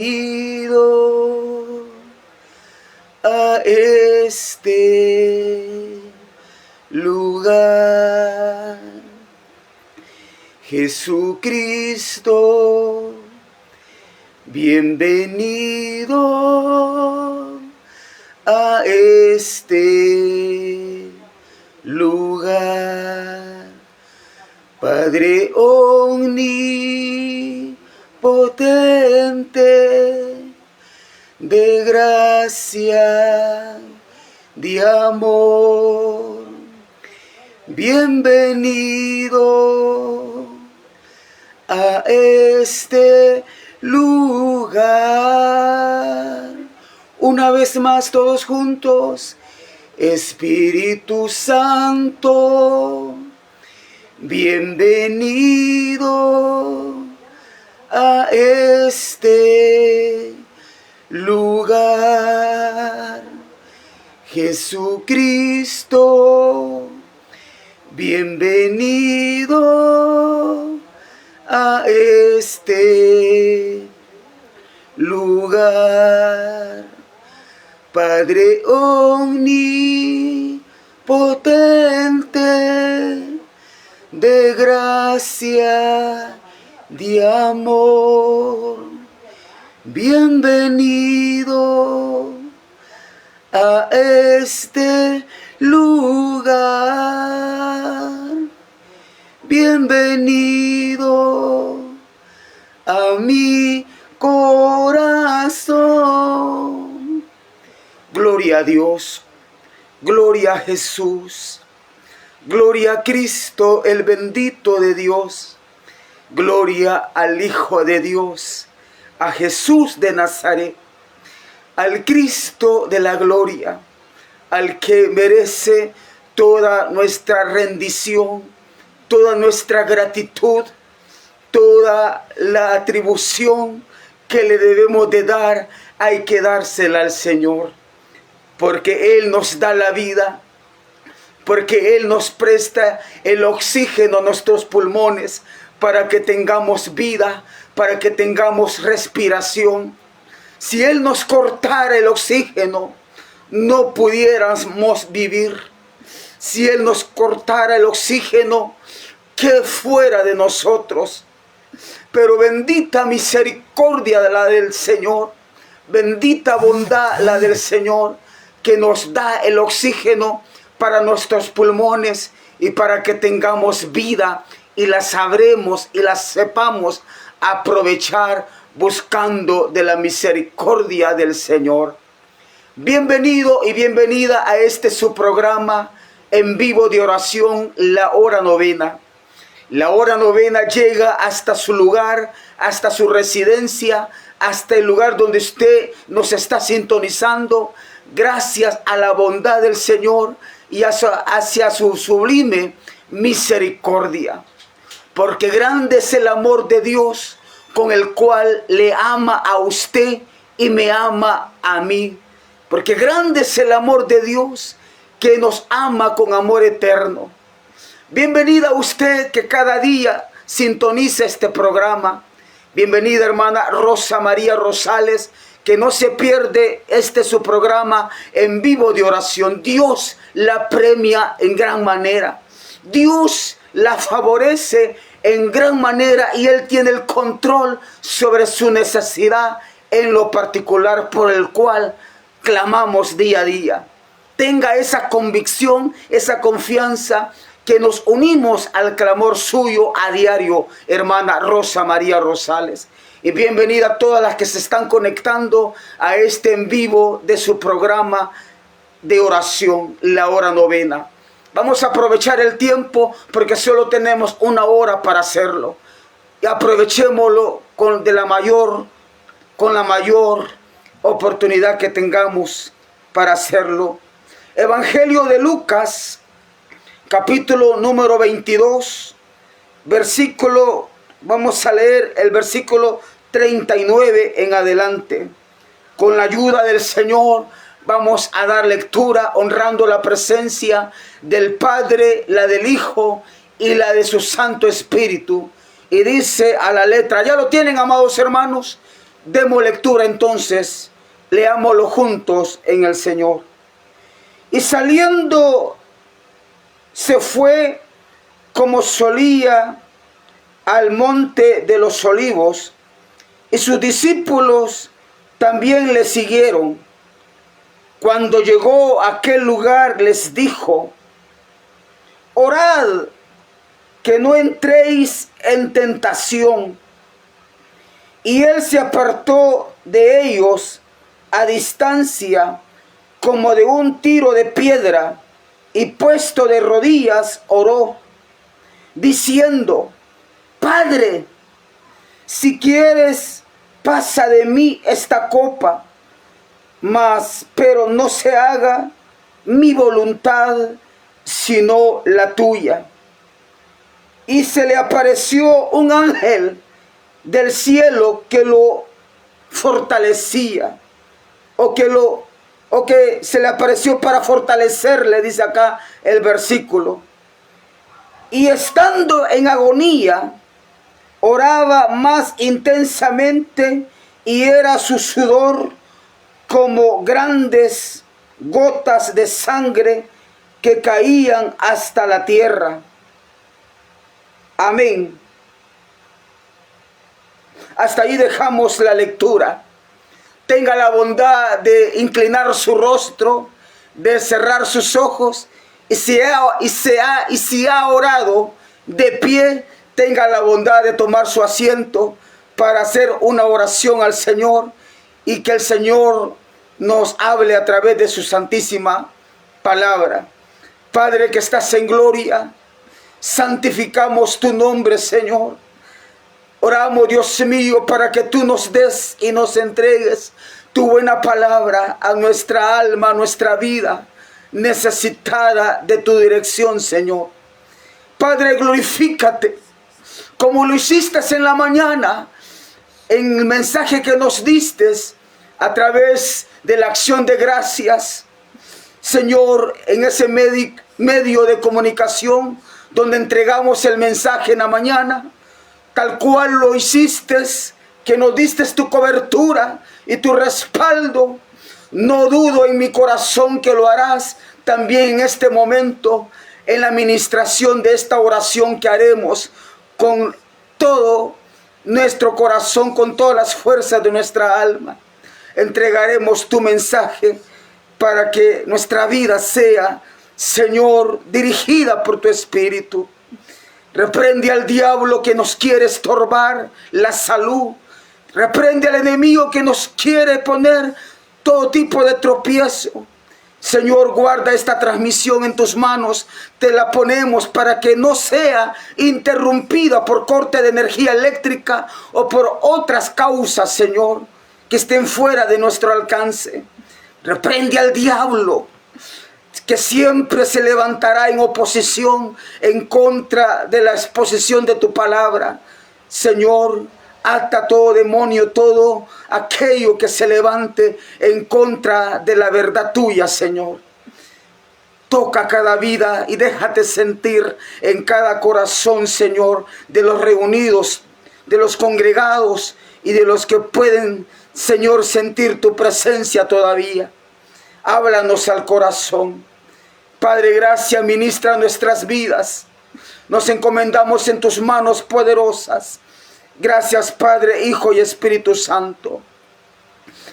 Ido a este lugar, Jesucristo, bienvenido a este lugar, Padre omnipotente, de gracia, de amor, bienvenido a este lugar. Una vez más todos juntos, Espíritu Santo, bienvenido a este lugar. Jesucristo, bienvenido a este lugar. Padre omnipotente, de gracia, de amor, bienvenido a este lugar, bienvenido a mi corazón. Gloria a Dios, gloria a Jesús, gloria a Cristo, el bendito de Dios, gloria al Hijo de Dios, a Jesús de Nazaret, al Cristo de la gloria, al que merece toda nuestra rendición, toda nuestra gratitud, toda la atribución que le debemos de dar, hay que dársela al Señor, porque Él nos da la vida, porque Él nos presta el oxígeno a nuestros pulmones para que tengamos vida, para que tengamos respiración. Si Él nos cortara el oxígeno, no pudiéramos vivir. Si Él nos cortara el oxígeno, ¿qué fuera de nosotros? Pero bendita misericordia la del Señor, bendita bondad la del Señor, que nos da el oxígeno para nuestros pulmones y para que tengamos vida y la sabremos y la sepamos aprovechar buscando de la misericordia del Señor. Bienvenido y bienvenida a este su programa en vivo de oración, la hora novena. La hora novena llega hasta su lugar, hasta su residencia, hasta el lugar donde usted nos está sintonizando, gracias a la bondad del Señor y hacia su sublime misericordia. Porque grande es el amor de Dios con el cual le ama a usted y me ama a mí. Porque grande es el amor de Dios que nos ama con amor eterno. Bienvenida usted que cada día sintoniza este programa. Bienvenida hermana Rosa María Rosales, que no se pierde su programa en vivo de oración. Dios la premia en gran manera. Dios la favorece en gran manera y Él tiene el control sobre su necesidad en lo particular por el cual clamamos día a día. Tenga esa convicción, esa confianza, que nos unimos al clamor suyo a diario, hermana Rosa María Rosales. Y bienvenida a todas las que se están conectando a este en vivo de su programa de oración, la hora novena. Vamos a aprovechar el tiempo porque solo tenemos una hora para hacerlo. Y aprovechémoslo con la mayor oportunidad que tengamos para hacerlo. Evangelio de Lucas, capítulo número 22, versículo, vamos a leer el versículo 39 en adelante. Con la ayuda del Señor vamos a dar lectura honrando la presencia del Padre, la del Hijo y la de su Santo Espíritu. Y dice a la letra, ya lo tienen, amados hermanos, Demos lectura entonces, leámoslo juntos en el Señor. Y saliendo se fue como solía al monte de los olivos, y sus discípulos también le siguieron. Cuando llegó a aquel lugar les dijo: orad que no entréis en tentación. Y él se apartó de ellos a distancia como de un tiro de piedra, y puesto de rodillas oró, diciendo: Padre, si quieres, pasa de mí esta copa, pero no se haga mi voluntad, sino la tuya. Y se le apareció un ángel del cielo que lo fortalecía, o que se le apareció para fortalecerle, dice acá el versículo. Y estando en agonía, oraba más intensamente, y era su sudor como grandes gotas de sangre que caían hasta la tierra. Amén. Hasta ahí dejamos la lectura. Tenga la bondad de inclinar su rostro, de cerrar sus ojos, y si ha orado de pie, tenga la bondad de tomar su asiento para hacer una oración al Señor, y que el Señor nos hable a través de su santísima palabra. Padre que estás en gloria, santificamos tu nombre, Señor. Oramos, Dios mío, para que tú nos des y nos entregues tu buena palabra a nuestra alma, a nuestra vida, necesitada de tu dirección, Señor. Padre, glorifícate, como lo hiciste en la mañana, en el mensaje que nos diste a través de la acción de gracias, Señor, en ese medio de comunicación donde entregamos el mensaje en la mañana, tal cual lo hiciste, que nos diste tu cobertura y tu respaldo. No dudo en mi corazón que lo harás también en este momento, en la administración de esta oración que haremos con todo nuestro corazón, con todas las fuerzas de nuestra alma. Entregaremos tu mensaje para que nuestra vida sea, Señor, dirigida por tu Espíritu. Reprende al diablo que nos quiere estorbar la salud. Reprende al enemigo que nos quiere poner todo tipo de tropiezo. Señor, guarda esta transmisión en tus manos. Te la ponemos para que no sea interrumpida por corte de energía eléctrica o por otras causas, Señor, que estén fuera de nuestro alcance. Reprende al diablo que siempre se levantará en oposición, en contra de la exposición de tu palabra. Señor, ata todo demonio, todo aquello que se levante en contra de la verdad tuya, Señor. Toca cada vida y déjate sentir en cada corazón, Señor, de los reunidos, de los congregados y de los que pueden, Señor, sentir tu presencia todavía. Háblanos al corazón. Padre, gracias, ministra nuestras vidas. Nos encomendamos en tus manos poderosas. Gracias, Padre, Hijo y Espíritu Santo.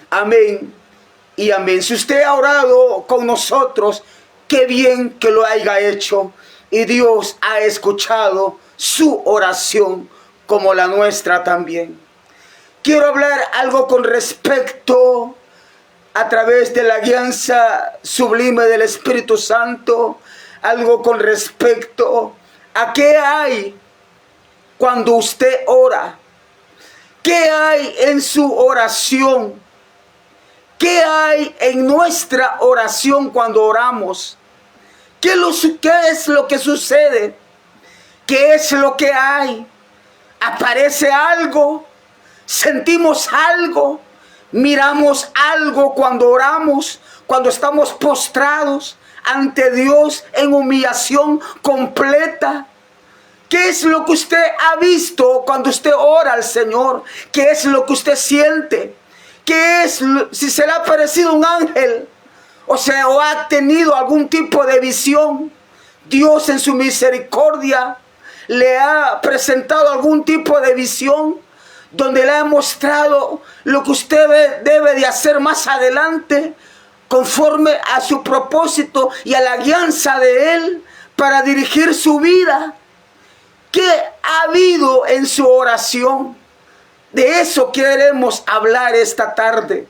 Amén y amén. Si usted ha orado con nosotros, qué bien que lo haya hecho. Y Dios ha escuchado su oración como la nuestra también. Quiero hablar algo con respecto a través de la guianza sublime del Espíritu Santo, algo con respecto a qué hay cuando usted ora. ¿Qué hay en su oración? ¿Qué hay en nuestra oración cuando oramos? ¿Qué es lo que sucede? ¿Qué es lo que hay? ¿Aparece algo? ¿Sentimos algo? ¿Miramos algo cuando oramos? Cuando estamos postrados ante Dios en humillación completa. ¿Qué es lo que usted ha visto cuando usted ora al Señor? ¿Qué es lo que usted siente? ¿Qué es si se le ha aparecido un ángel? O ha tenido algún tipo de visión. Dios en su misericordia le ha presentado algún tipo de visión donde le ha mostrado lo que usted debe de hacer más adelante conforme a su propósito y a la guianza de Él para dirigir su vida. ¿Qué ha habido en su oración? De eso queremos hablar esta tarde.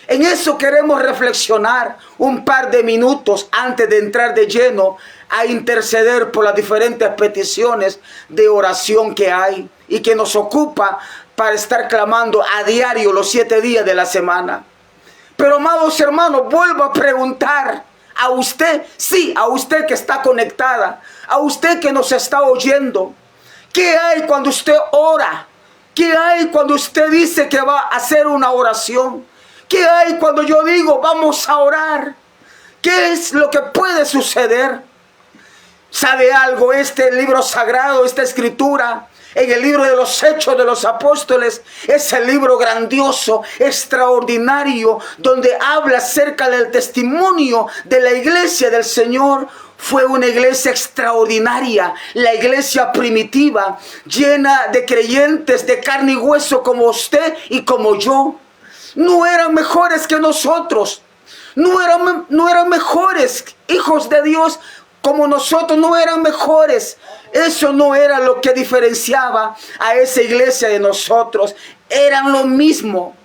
En eso queremos reflexionar un par de minutos antes de entrar de lleno a interceder por las diferentes peticiones de oración que hay y que nos ocupa para estar clamando a diario los 7 días de la semana. Pero amados hermanos, vuelvo a preguntar a usted, sí, a usted que está conectada, a usted que nos está oyendo, ¿qué hay cuando usted ora? ¿Qué hay cuando usted dice que va a hacer una oración? ¿Qué hay cuando yo digo vamos a orar? ¿Qué es lo que puede suceder? ¿Sabe algo? Este libro sagrado, esta escritura, en el libro de los Hechos de los Apóstoles, es el libro grandioso, extraordinario, donde habla acerca del testimonio de la iglesia del Señor. Fue una iglesia extraordinaria, la iglesia primitiva, llena de creyentes de carne y hueso como usted y como yo. No eran mejores que nosotros, no eran mejores hijos de Dios como nosotros, no eran mejores. Eso no era lo que diferenciaba a esa iglesia de nosotros. Eran lo mismo.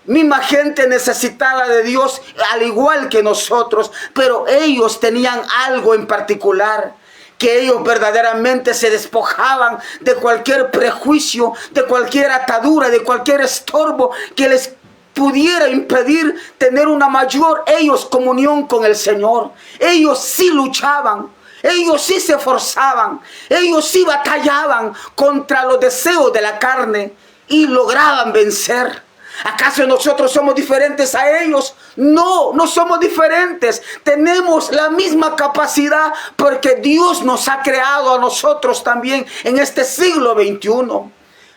Misma gente necesitada de Dios, al igual que nosotros. Pero ellos tenían algo en particular. Que ellos verdaderamente se despojaban de cualquier prejuicio, de cualquier atadura, de cualquier estorbo que les pudiera impedir tener una mayor comunión con el Señor. Ellos sí luchaban. Ellos sí se esforzaban, ellos sí batallaban contra los deseos de la carne y lograban vencer. ¿Acaso nosotros somos diferentes a ellos? No, no somos diferentes. Tenemos la misma capacidad porque Dios nos ha creado a nosotros también en este siglo XXI.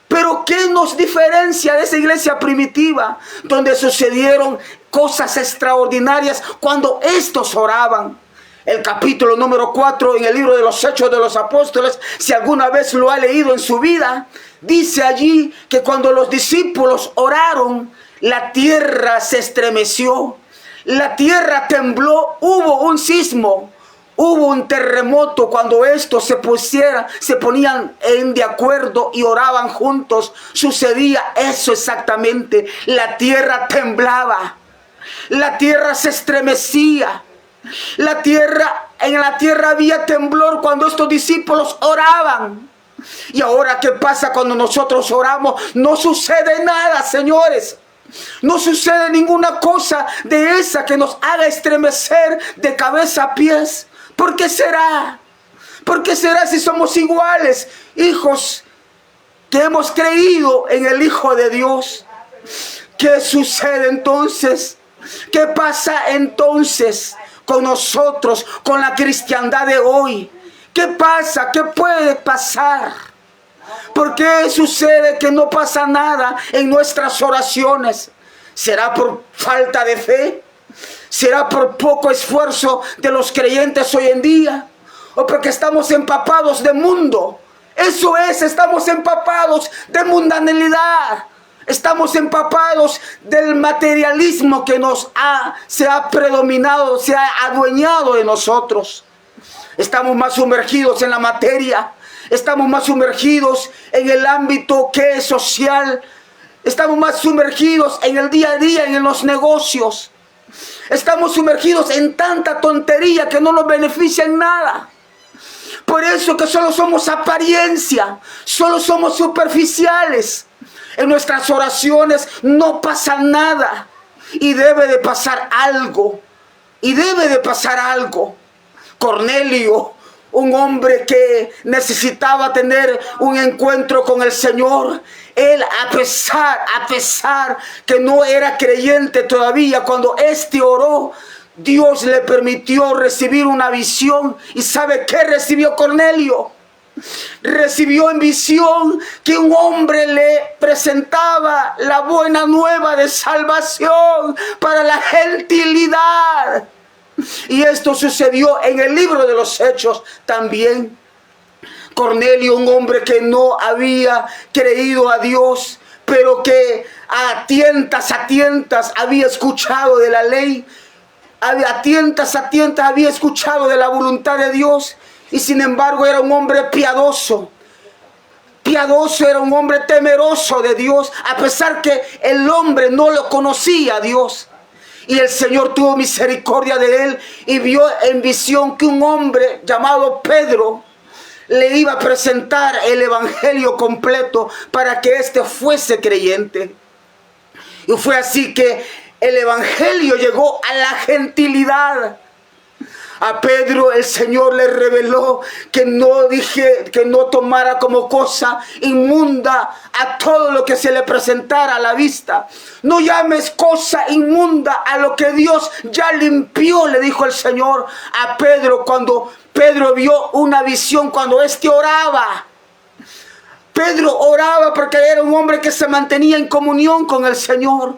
Pero ¿qué nos diferencia de esa iglesia primitiva donde sucedieron cosas extraordinarias cuando estos oraban? El capítulo número 4 en el libro de los Hechos de los Apóstoles, si alguna vez lo ha leído en su vida, dice allí que cuando los discípulos oraron, la tierra se estremeció, la tierra tembló, hubo un sismo, hubo un terremoto cuando estos se ponían de acuerdo y oraban juntos. Sucedía eso exactamente, la tierra temblaba, la tierra se estremecía. En la tierra había temblor cuando estos discípulos oraban. Y ahora, ¿qué pasa cuando nosotros oramos? No sucede nada, señores. No sucede ninguna cosa de esa que nos haga estremecer de cabeza a pies. ¿Por qué será? ¿Por qué será si somos iguales, hijos que hemos creído en el Hijo de Dios? ¿Qué sucede entonces? ¿Qué pasa entonces con nosotros, con la cristiandad de hoy? ¿Qué pasa? ¿Qué puede pasar? ¿Por qué sucede que no pasa nada en nuestras oraciones? ¿Será por falta de fe? ¿Será por poco esfuerzo de los creyentes hoy en día? ¿O porque estamos empapados de mundo? Eso es, estamos empapados de mundanalidad. Estamos empapados del materialismo que se ha predominado, se ha adueñado de nosotros. Estamos más sumergidos en la materia. Estamos más sumergidos en el ámbito que es social. Estamos más sumergidos en el día a día, en los negocios. Estamos sumergidos en tanta tontería que no nos beneficia en nada. Por eso que solo somos apariencia, solo somos superficiales. En nuestras oraciones no pasa nada. Y debe de pasar algo. Y debe de pasar algo. Cornelio, un hombre que necesitaba tener un encuentro con el Señor. Él, a pesar que no era creyente todavía, cuando éste oró, Dios le permitió recibir una visión. ¿Y sabe qué recibió Cornelio? recibió en visión que un hombre le presentaba la buena nueva de salvación para la gentilidad. Y esto sucedió en el libro de los Hechos también. Cornelio, un hombre que no había creído a Dios, pero que a tientas había escuchado de la ley, a tientas había escuchado de la voluntad de Dios, y sin embargo era un hombre piadoso. Era un hombre temeroso de Dios, a pesar que el hombre no lo conocía a Dios. Y el Señor tuvo misericordia de él y vio en visión que un hombre llamado Pedro le iba a presentar el evangelio completo para que éste fuese creyente. Y fue así que el evangelio llegó a la gentilidad. A Pedro el Señor le reveló que no tomara como cosa inmunda a todo lo que se le presentara a la vista. No llames cosa inmunda a lo que Dios ya limpió, le dijo el Señor a Pedro cuando Pedro vio una visión, cuando éste oraba. Pedro oraba porque era un hombre que se mantenía en comunión con el Señor.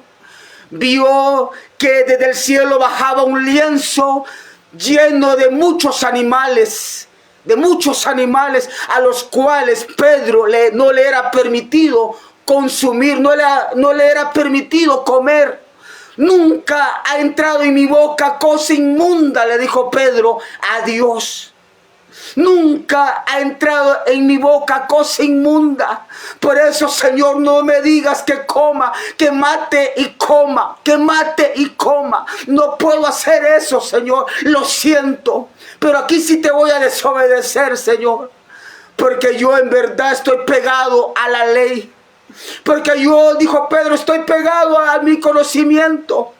Vio que desde el cielo bajaba un lienzo lleno de muchos animales a los cuales Pedro no le era permitido consumir, no le era permitido comer. Nunca ha entrado en mi boca cosa inmunda, le dijo Pedro a Dios. Nunca ha entrado en mi boca cosa inmunda. Por eso, Señor, no me digas que coma, que mate y coma, que mate y coma. No puedo hacer eso, Señor. Lo siento. Pero aquí sí te voy a desobedecer, Señor. Porque yo en verdad estoy pegado a la ley. Porque yo, dijo Pedro, estoy pegado a mi conocimiento.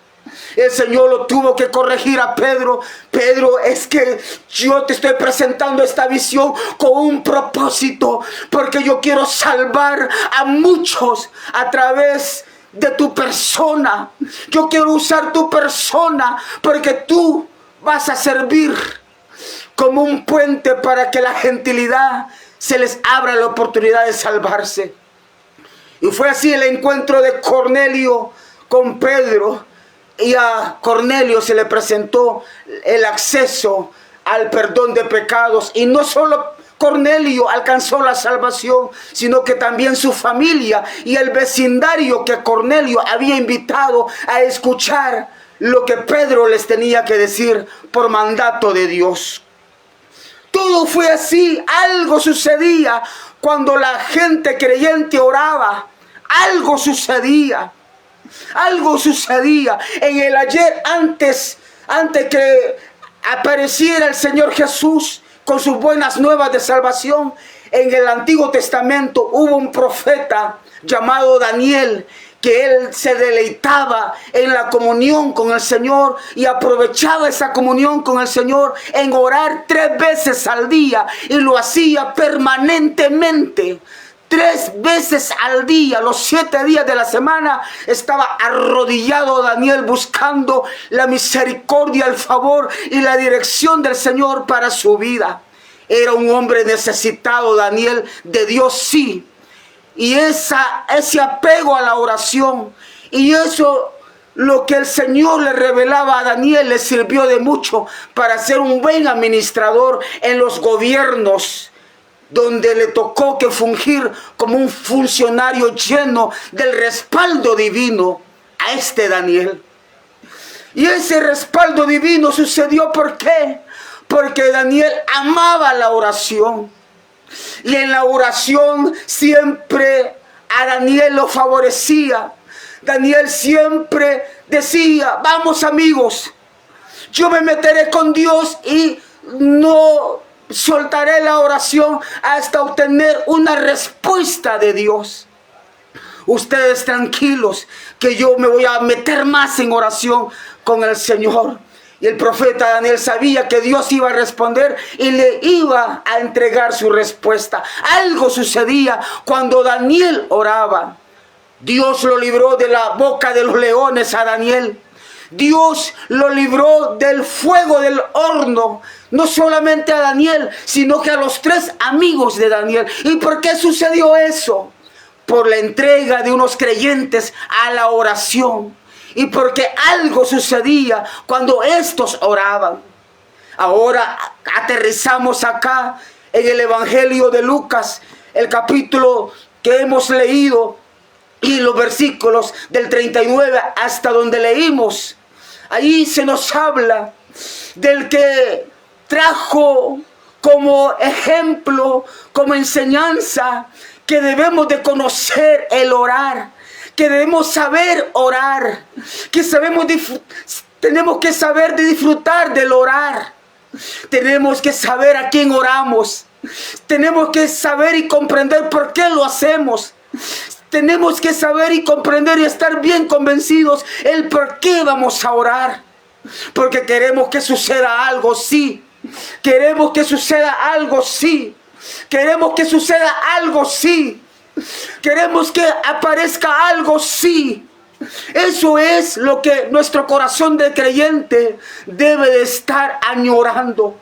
El Señor lo tuvo que corregir a Pedro. Pedro, es que yo te estoy presentando esta visión con un propósito, porque yo quiero salvar a muchos a través de tu persona. Yo quiero usar tu persona porque tú vas a servir como un puente para que la gentilidad se les abra la oportunidad de salvarse. Y fue así el encuentro de Cornelio con Pedro. Y a Cornelio se le presentó el acceso al perdón de pecados. Y no solo Cornelio alcanzó la salvación, sino que también su familia y el vecindario que Cornelio había invitado a escuchar lo que Pedro les tenía que decir por mandato de Dios. Todo fue así. Algo sucedía cuando la gente creyente oraba. Algo sucedía. Algo sucedía en el ayer, antes que apareciera el Señor Jesús con sus buenas nuevas de salvación. En el Antiguo Testamento hubo un profeta llamado Daniel, que él se deleitaba en la comunión con el Señor y aprovechaba esa comunión con el Señor en orar 3 veces al día, y lo hacía permanentemente. 3 veces al día, los 7 días de la semana, estaba arrodillado Daniel buscando la misericordia, el favor y la dirección del Señor para su vida. Era un hombre necesitado, Daniel, de Dios, sí. Y ese apego a la oración, y eso, lo que el Señor le revelaba a Daniel, le sirvió de mucho para ser un buen administrador en los gobiernos donde le tocó que fungir como un funcionario lleno del respaldo divino a este Daniel. Y ese respaldo divino sucedió, ¿por qué? Porque Daniel amaba la oración. Y en la oración siempre a Daniel lo favorecía. Daniel siempre decía: vamos, amigos, yo me meteré con Dios y no soltaré la oración hasta obtener una respuesta de Dios. Ustedes tranquilos, que yo me voy a meter más en oración con el Señor. Y el profeta Daniel sabía que Dios iba a responder y le iba a entregar su respuesta. Algo sucedía cuando Daniel oraba. Dios lo libró de la boca de los leones a Daniel. Dios lo libró del fuego del horno, no solamente a Daniel, sino que a los 3 amigos de Daniel. ¿Y por qué sucedió eso? Por la entrega de unos creyentes a la oración, y porque algo sucedía cuando estos oraban. Ahora aterrizamos acá en el Evangelio de Lucas, el capítulo que hemos leído, y los versículos del 39 hasta donde leímos. Ahí se nos habla del que trajo como ejemplo, como enseñanza, que debemos de conocer el orar, que debemos saber orar, que tenemos que saber de disfrutar del orar. Tenemos que saber a quién oramos. Tenemos que saber y comprender por qué lo hacemos. Tenemos que saber y comprender y estar bien convencidos el por qué vamos a orar. Porque queremos que suceda algo, sí. Queremos que suceda algo, sí. Queremos que suceda algo, sí. Queremos que aparezca algo, sí. Eso es lo que nuestro corazón de creyente debe de estar añorando.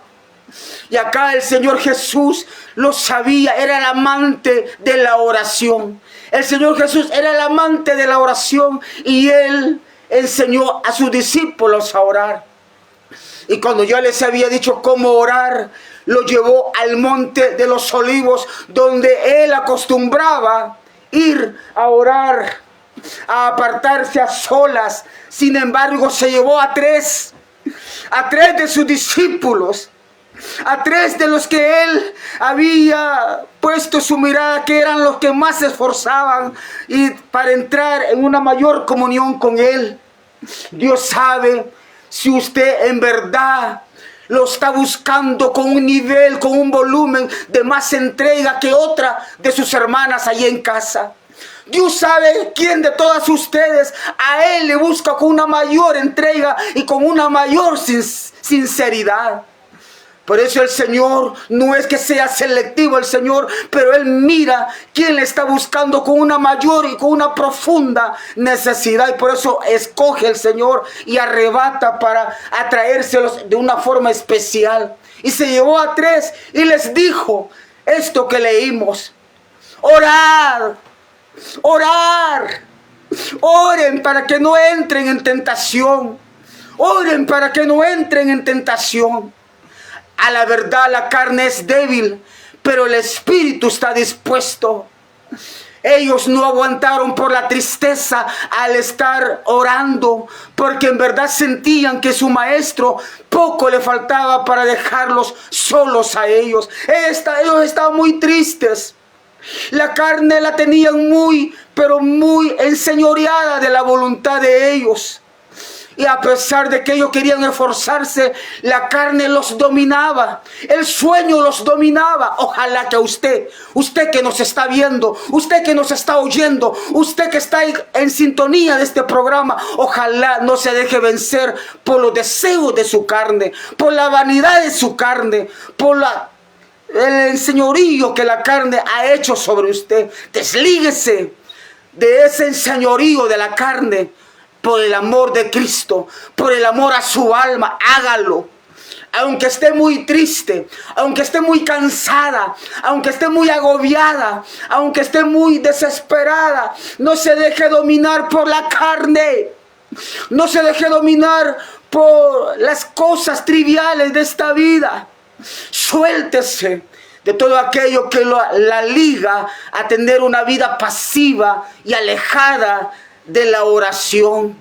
Y acá el Señor Jesús lo sabía, era el amante de la oración. El Señor Jesús era el amante de la oración, y Él enseñó a sus discípulos a orar. Y cuando ya les había dicho cómo orar, lo llevó al monte de los olivos, donde Él acostumbraba ir a orar, a apartarse a solas. Sin embargo, se llevó a tres de sus discípulos, a 3 de los que Él había puesto su mirada, que eran los que más se esforzaban y para entrar en una mayor comunión con Él. Dios sabe si usted en verdad lo está buscando con un nivel, con un volumen de más entrega que otra de sus hermanas allí en casa. Dios sabe quién de todas ustedes a Él le busca con una mayor entrega y con una mayor sinceridad. Por eso el Señor no es que sea selectivo el Señor, pero Él mira quién le está buscando con una mayor y con una profunda necesidad. Y por eso escoge el Señor y arrebata para atraérselos de una forma especial. Y se llevó a 3 y les dijo esto que leímos: orad, orar, oren para que no entren en tentación. Oren para que no entren en tentación. A la verdad, la carne es débil, pero el espíritu está dispuesto. Ellos no aguantaron por la tristeza al estar orando, porque en verdad sentían que su maestro poco le faltaba para dejarlos solos a ellos. Ellos estaban muy tristes. La carne la tenían pero muy enseñoreada de la voluntad de ellos. Y a pesar de que ellos querían esforzarse, la carne los dominaba. El sueño los dominaba. Ojalá que usted que nos está viendo, usted que nos está oyendo, usted que está en sintonía de este programa, ojalá no se deje vencer por los deseos de su carne, por la vanidad de su carne, por el enseñorío que la carne ha hecho sobre usted. Deslíguese de ese enseñorío de la carne. Por el amor de Cristo, por el amor a su alma, hágalo. Aunque esté muy triste, aunque esté muy cansada, aunque esté muy agobiada, aunque esté muy desesperada, no se deje dominar por la carne. No se deje dominar por las cosas triviales de esta vida. Suéltese de todo aquello que la liga a tener una vida pasiva y alejada de la oración.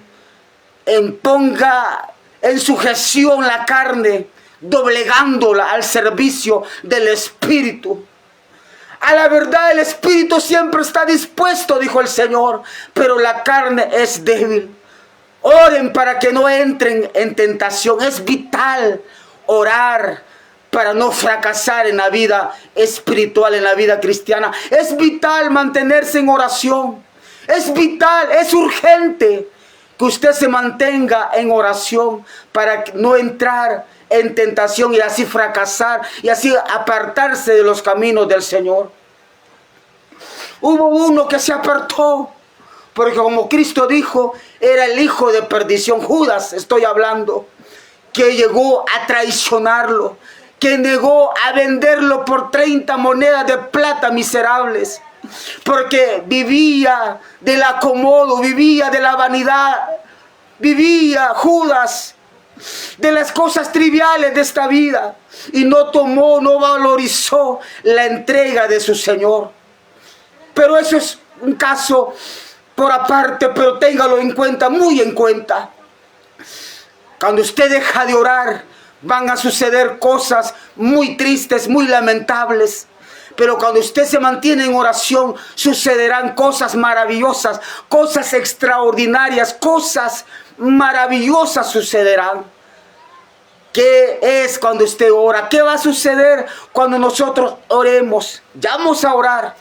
Ponga en sujeción la carne, doblegándola al servicio del Espíritu. A la verdad, el Espíritu siempre está dispuesto, dijo el Señor, pero la carne es débil. Oren para que no entren en tentación. Es vital orar para no fracasar en la vida espiritual, en la vida cristiana. Es vital mantenerse en oración. Es vital, es urgente que usted se mantenga en oración para no entrar en tentación y así fracasar y así apartarse de los caminos del Señor. Hubo uno que se apartó Porque como Cristo dijo, era el hijo de perdición. Judas, estoy hablando, que llegó a traicionarlo, que negó a venderlo por 30 monedas de plata miserables, porque vivía del acomodo, vivía de la vanidad, vivía Judas de las cosas triviales de esta vida, y no tomó, no valorizó la entrega de su Señor. Pero eso es un caso por aparte, pero téngalo en cuenta, muy en cuenta. Cuando usted deja de orar, van a suceder cosas muy tristes, muy lamentables. Pero cuando usted se mantiene en oración, sucederán cosas maravillosas, cosas extraordinarias, cosas maravillosas sucederán. ¿Qué es cuando usted ora? ¿Qué va a suceder cuando nosotros oremos? Ya vamos a orar,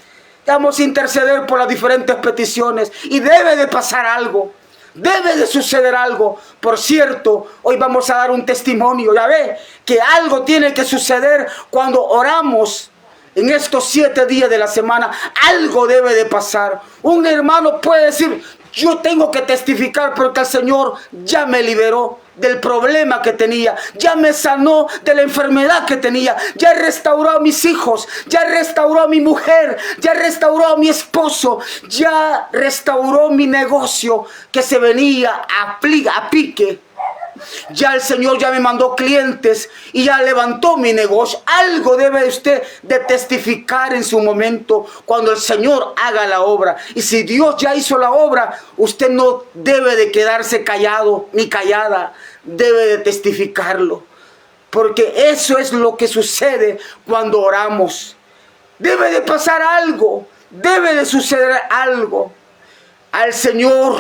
ya vamos a interceder por las diferentes peticiones, y debe de pasar algo. Debe de suceder algo. Por cierto, hoy vamos a dar un testimonio. Ya ve que algo tiene que suceder cuando oramos. En estos 7 días de la semana, algo debe de pasar. Un hermano puede decir: yo tengo que testificar porque el Señor ya me liberó del problema que tenía, ya me sanó de la enfermedad que tenía, ya restauró a mis hijos, ya restauró a mi mujer, ya restauró a mi esposo, ya restauró mi negocio que se venía a pique. Ya el Señor ya me mandó clientes y ya levantó mi negocio. Algo debe usted de testificar en su momento cuando el Señor haga la obra. Y si Dios ya hizo la obra, usted no debe de quedarse callado ni callada. Debe de testificarlo. Porque eso es lo que sucede cuando oramos. Debe de pasar algo. Debe de suceder algo. Al Señor,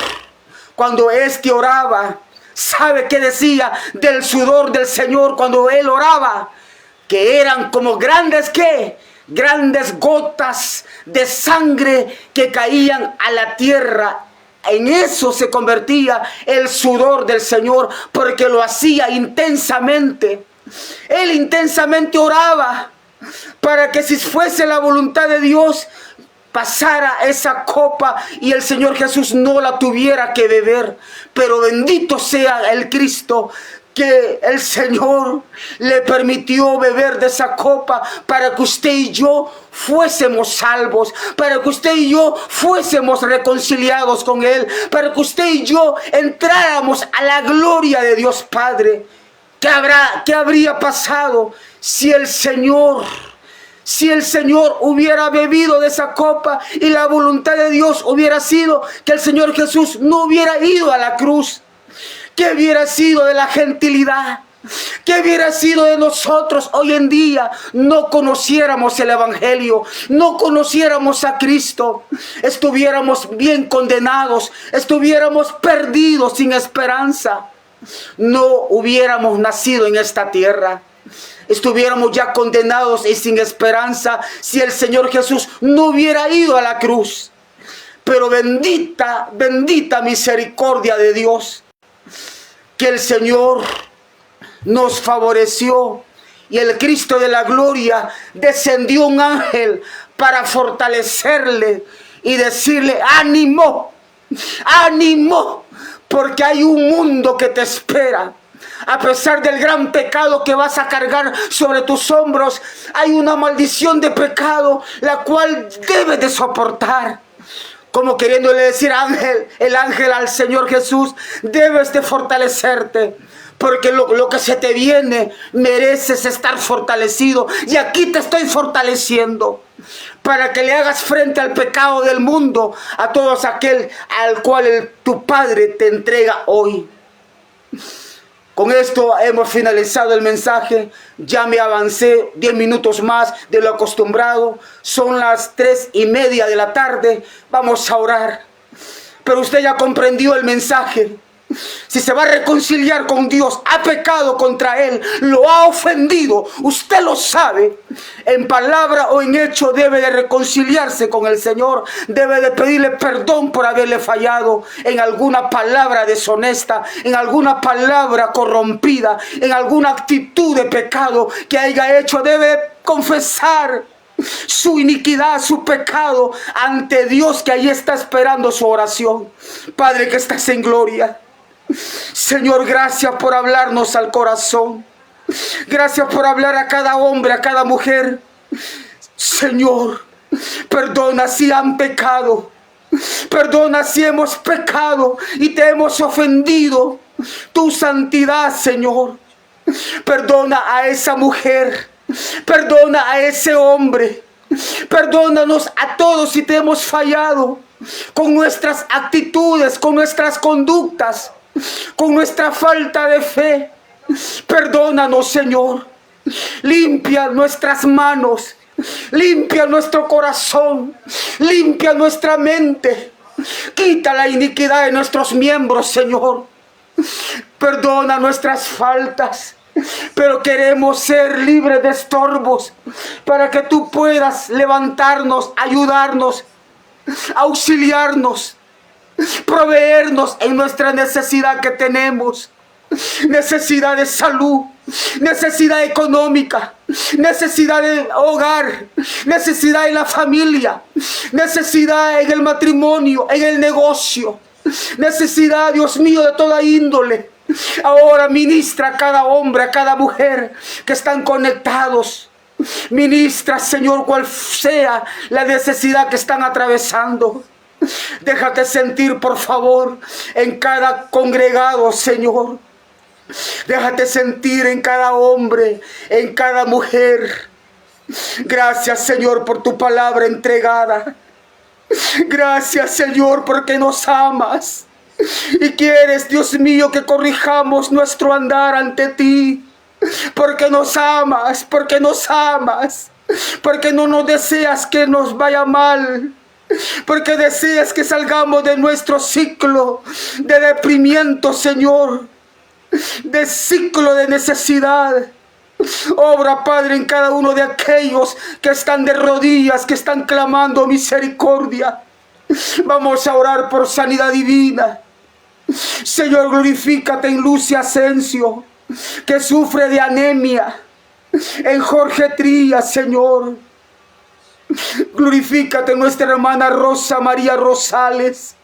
cuando éste oraba, ¿sabe qué decía del sudor del Señor cuando él oraba? Que eran como grandes, ¿qué? Grandes gotas de sangre que caían a la tierra. En eso se convertía el sudor del Señor, porque lo hacía intensamente. Él intensamente oraba para que, si fuese la voluntad de Dios, pasara esa copa y el Señor Jesús no la tuviera que beber. Pero bendito sea el Cristo, que el Señor le permitió beber de esa copa para que usted y yo fuésemos salvos, para que usted y yo fuésemos reconciliados con Él, para que usted y yo entráramos a la gloria de Dios Padre. ¿Qué habría pasado si el Señor hubiera bebido de esa copa y la voluntad de Dios hubiera sido que el Señor Jesús no hubiera ido a la cruz? ¿Qué hubiera sido de la gentilidad? ¿Qué hubiera sido de nosotros hoy en día? No conociéramos el Evangelio, no conociéramos a Cristo, estuviéramos bien condenados, estuviéramos perdidos sin esperanza. No hubiéramos nacido en esta tierra. Estuviéramos ya condenados y sin esperanza si el Señor Jesús no hubiera ido a la cruz. Pero bendita, bendita misericordia de Dios, que el Señor nos favoreció y el Cristo de la gloria descendió un ángel para fortalecerle y decirle: ánimo, ánimo, porque hay un mundo que te espera. A pesar del gran pecado que vas a cargar sobre tus hombros, hay una maldición de pecado la cual debes de soportar. Como queriéndole decir el ángel al Señor Jesús: debes de fortalecerte, porque lo que se te viene mereces estar fortalecido. Y aquí te estoy fortaleciendo para que le hagas frente al pecado del mundo, a todos aquel al cual tu Padre te entrega hoy. Con esto hemos finalizado el mensaje. Ya me avancé 10 minutos más de lo acostumbrado. Son las 3:30 de la tarde. Vamos a orar. Pero usted ya comprendió el mensaje. Si se va a reconciliar con Dios, ha pecado contra Él, lo ha ofendido, usted lo sabe, en palabra o en hecho debe de reconciliarse con el Señor, debe de pedirle perdón por haberle fallado en alguna palabra deshonesta, en alguna palabra corrompida, en alguna actitud de pecado que haya hecho. Debe confesar su iniquidad, su pecado ante Dios, que ahí está esperando su oración. Padre que estás en gloria, Señor, gracias por hablarnos al corazón. Gracias por hablar a cada hombre, a cada mujer. Señor, perdona si han pecado. Perdona si hemos pecado y te hemos ofendido. Tu santidad, Señor. Perdona a esa mujer. Perdona a ese hombre. Perdónanos a todos si te hemos fallado con nuestras actitudes, con nuestras conductas, con nuestra falta de fe. Perdónanos, Señor. Limpia nuestras manos. Limpia nuestro corazón. Limpia nuestra mente. Quita la iniquidad de nuestros miembros, Señor. Perdona nuestras faltas. Pero queremos ser libres de estorbos para que tú puedas levantarnos, ayudarnos, auxiliarnos, proveernos en nuestra necesidad que tenemos. Necesidad de salud, necesidad económica, necesidad de hogar, necesidad en la familia, necesidad en el matrimonio, en el negocio, necesidad, Dios mío, de toda índole. Ahora ministra a cada hombre, a cada mujer que están conectados. Ministra, Señor, cual sea la necesidad que están atravesando. Déjate sentir, por favor, en cada congregado, Señor. Déjate sentir en cada hombre, en cada mujer. Gracias, Señor, por tu palabra entregada. Gracias, Señor, porque nos amas y quieres, Dios mío, que corrijamos nuestro andar ante ti. Porque nos amas, porque nos amas, porque no nos deseas que nos vaya mal. Porque deseas que salgamos de nuestro ciclo de deprimimiento, Señor, de ciclo de necesidad. Obra, Padre, en cada uno de aquellos que están de rodillas, que están clamando misericordia. Vamos a orar por sanidad divina. Señor, glorifícate en Lucia Asensio, que sufre de anemia, en Jorge Trías, Señor. Glorifícate en nuestra hermana Rosa María Rosales.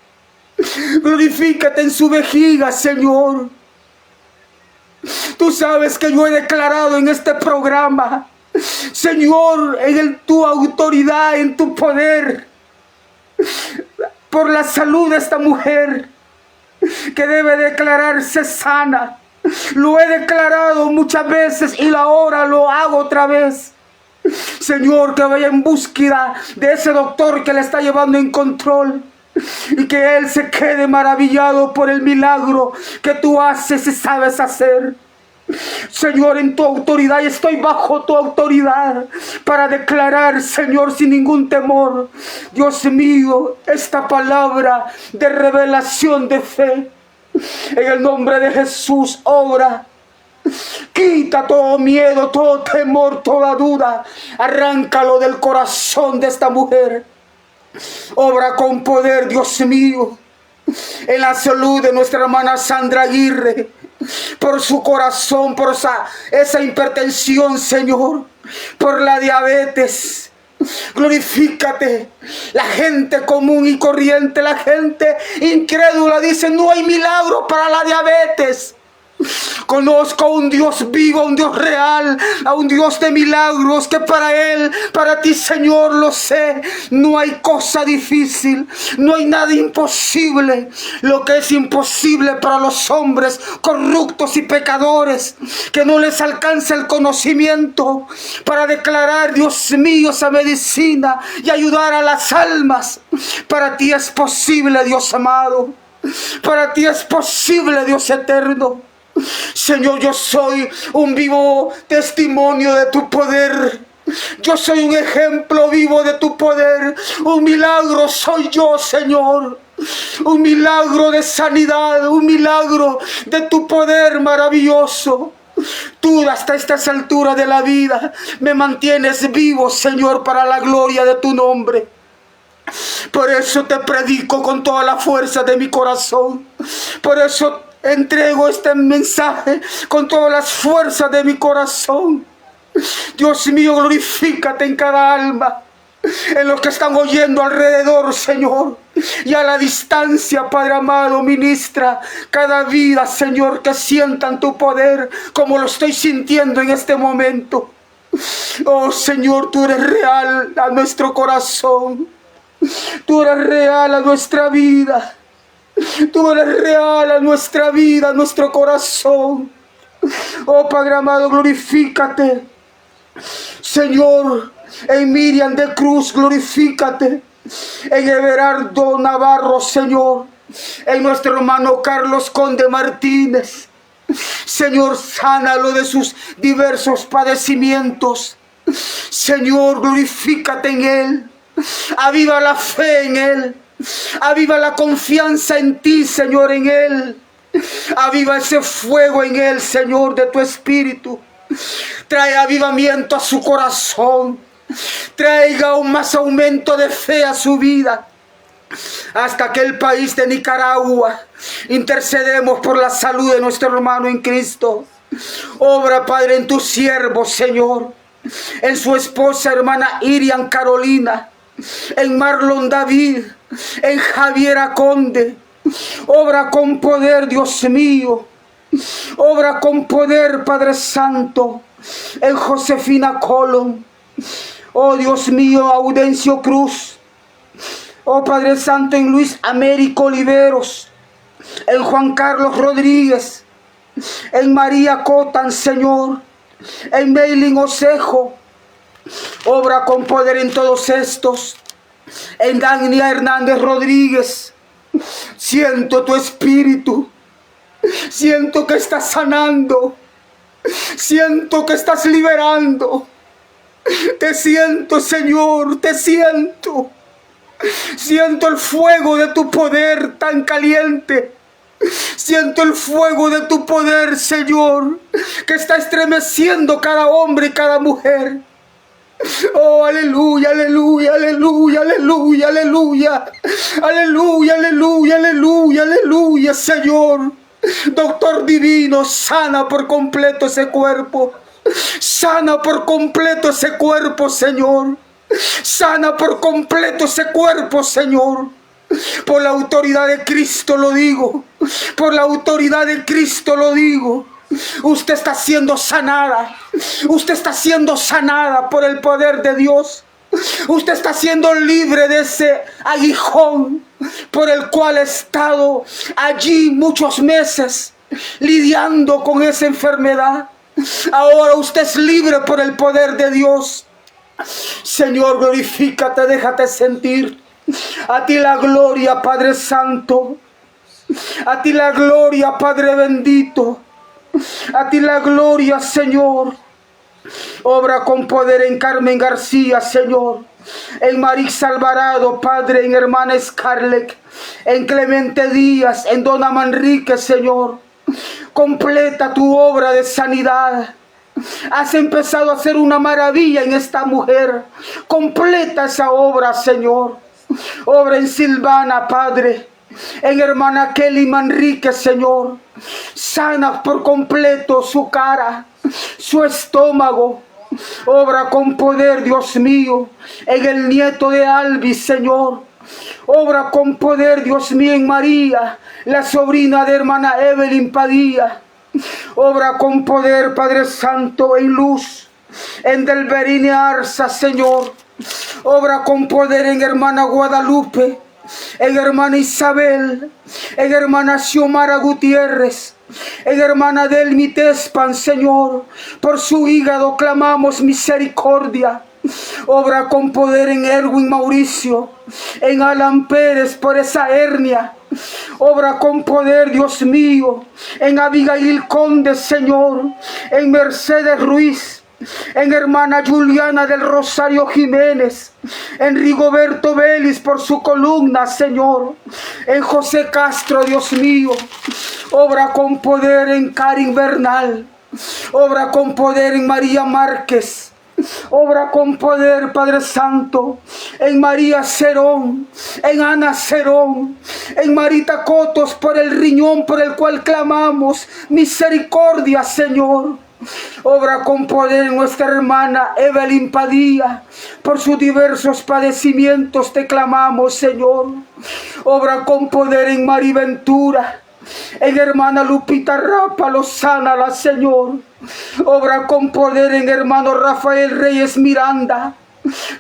Glorifícate en su vejiga, Señor. Tú sabes que yo he declarado en este programa, Señor, en tu autoridad, en tu poder, por la salud de esta mujer, que debe declararse sana. Lo he declarado muchas veces y ahora lo hago otra vez. Señor, que vaya en búsqueda de ese doctor que le está llevando en control y que él se quede maravillado por el milagro que tú haces y sabes hacer. Señor, en tu autoridad, y estoy bajo tu autoridad para declarar, Señor, sin ningún temor, Dios mío, esta palabra de revelación de fe. En el nombre de Jesús, obra. Quita todo miedo, todo temor, toda duda. Arráncalo del corazón de esta mujer. Obra con poder, Dios mío, en la salud de nuestra hermana Sandra Aguirre, por su corazón, por esa hipertensión, Señor, por la diabetes. Glorifícate. La gente común y corriente, la gente incrédula dice: no hay milagro para la diabetes. Conozco a un Dios vivo, a un Dios real, a un Dios de milagros, que para Él, para ti, Señor, lo sé, no hay cosa difícil, no hay nada imposible. Lo que es imposible para los hombres corruptos y pecadores, que no les alcanza el conocimiento para declarar, Dios mío, esa medicina y ayudar a las almas, para ti es posible, Dios amado. Para ti es posible, Dios eterno. Señor, yo soy un vivo testimonio de tu poder. Yo soy un ejemplo vivo de tu poder. Un milagro soy yo, Señor. Un milagro de sanidad, un milagro de tu poder maravilloso. Tú, hasta estas alturas de la vida, me mantienes vivo, Señor, para la gloria de tu nombre. Por eso te predico con toda la fuerza de mi corazón. Por eso entrego este mensaje con todas las fuerzas de mi corazón. Dios mío, glorifícate en cada alma, en los que están oyendo alrededor, Señor, y a la distancia, Padre amado, ministra cada vida, Señor, que sientan tu poder como lo estoy sintiendo en este momento. Oh Señor, tú eres real a nuestro corazón, tú eres real a nuestra vida, tú eres real a nuestra vida, a nuestro corazón. Oh Padre amado, glorifícate, Señor, en Miriam de Cruz, glorifícate, en Everardo Navarro, Señor, en nuestro hermano Carlos Conde Martínez. Señor, sánalo de sus diversos padecimientos. Señor, glorifícate en él, aviva la fe en él, aviva la confianza en ti, Señor, en él. Aviva ese fuego en él, Señor, de tu espíritu. Trae avivamiento a su corazón. Traiga aún más aumento de fe a su vida. Hasta aquel país de Nicaragua, intercedemos por la salud de nuestro hermano en Cristo. Obra, Padre, en tu siervo, Señor, en su esposa, hermana Irian Carolina, en Marlon David, en Javiera Conde. Obra con poder, Dios mío. Obra con poder, Padre Santo, en Josefina Colón. Oh Dios mío, Audencio Cruz. Oh Padre Santo, en Luis Américo Oliveros, en Juan Carlos Rodríguez, en María Cotan, Señor, en Meilin Osejo. Obra con poder en todos estos, en Dania Hernández Rodríguez. Siento tu espíritu, siento que estás sanando, siento que estás liberando. Te siento, Señor, te siento. Siento el fuego de tu poder tan caliente. Siento el fuego de tu poder, Señor, que está estremeciendo cada hombre y cada mujer. Oh, aleluya, aleluya, aleluya, aleluya, aleluya. Aleluya, aleluya, aleluya, aleluya, Señor. Doctor divino, sana por completo ese cuerpo. Sana por completo ese cuerpo, Señor. Sana por completo ese cuerpo, Señor. Por la autoridad de Cristo lo digo. Por la autoridad de Cristo lo digo. Usted está siendo sanada. Usted está siendo sanada por el poder de Dios. Usted está siendo libre de ese aguijón por el cual ha estado allí muchos meses lidiando con esa enfermedad. Ahora usted es libre por el poder de Dios. Señor, glorifícate, déjate sentir. A ti la gloria, Padre Santo. A ti la gloria, Padre bendito. A ti la gloria, Señor. Obra con poder en Carmen García, Señor. En Marix Alvarado, Padre, en hermana Scarlett, en Clemente Díaz, en Dona Manrique, Señor. Completa tu obra de sanidad. Has empezado a hacer una maravilla en esta mujer. Completa esa obra, Señor. Obra en Silvana, Padre. En hermana Kelly Manrique, Señor. Sana por completo su cara, su estómago. Obra con poder, Dios mío, en el nieto de Alvis, Señor. Obra con poder, Dios mío, en María, la sobrina de hermana Evelyn Padilla. Obra con poder, Padre Santo, en Luz, en Delverine Arza, Señor. Obra con poder en hermana Guadalupe, en hermana Isabel, en hermana Xiomara Gutiérrez, en hermana Delmi Tespan, Señor. Por su hígado clamamos misericordia. Obra con poder en Erwin Mauricio, en Alan Pérez por esa hernia. Obra con poder, Dios mío, en Abigail Conde, Señor, en Mercedes Ruiz, en hermana Juliana del Rosario Jiménez, en Rigoberto Vélez por su columna, Señor, en José Castro, Dios mío. Obra con poder en Karin Bernal. Obra con poder en María Márquez. Obra con poder, Padre Santo, en María Cerón, en Ana Cerón, en Marita Cotos por el riñón por el cual clamamos misericordia, Señor. Obra con poder en nuestra hermana Evelyn Padilla. Por sus diversos padecimientos te clamamos, Señor. Obra con poder en Mari Ventura. En hermana Lupita Rápalo, sánala, Señor. Obra con poder en hermano Rafael Reyes Miranda.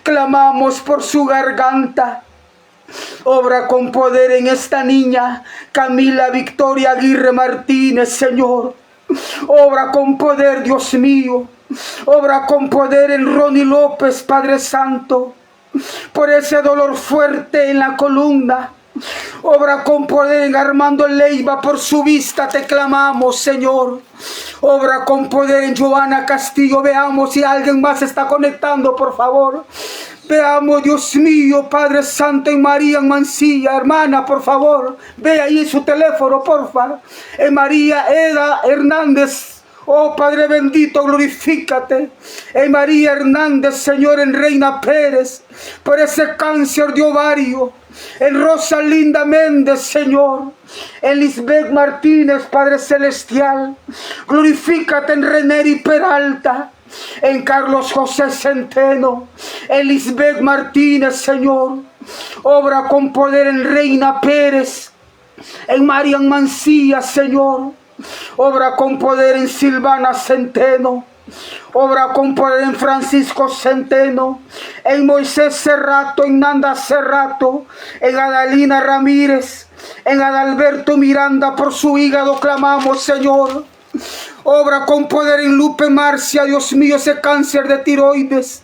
Clamamos por su garganta. Obra con poder en esta niña Camila Victoria Aguirre Martínez, Señor. Obra con poder, Dios mío. Obra con poder en Ronnie López, Padre Santo, por ese dolor fuerte en la columna. Obra con poder en Armando Leiva, por su vista te clamamos, Señor. Obra con poder en Joana Castillo. Veamos si alguien más está conectando, por favor. Veamos, Dios mío, Padre Santo, en María Mancilla. Hermana, por favor, ve ahí su teléfono, porfa. En María Eda Hernández. Oh Padre bendito, glorifícate. En María Hernández, Señor, en Reina Pérez, por ese cáncer de ovario. En Rosalinda Méndez, Señor. En Lisbeth Martínez, Padre Celestial. Glorifícate en Reneri Peralta. En Carlos José Centeno. En Lisbeth Martínez, Señor. Obra con poder en Reina Pérez. En Marian Mancilla, Señor. Obra con poder en Silvana Centeno. Obra con poder en Francisco Centeno. En Moisés Cerrato, en Nanda Cerrato. En Adalina Ramírez. En Adalberto Miranda, por su hígado clamamos, Señor. Obra con poder en Lupe Marcia, Dios mío, ese cáncer de tiroides.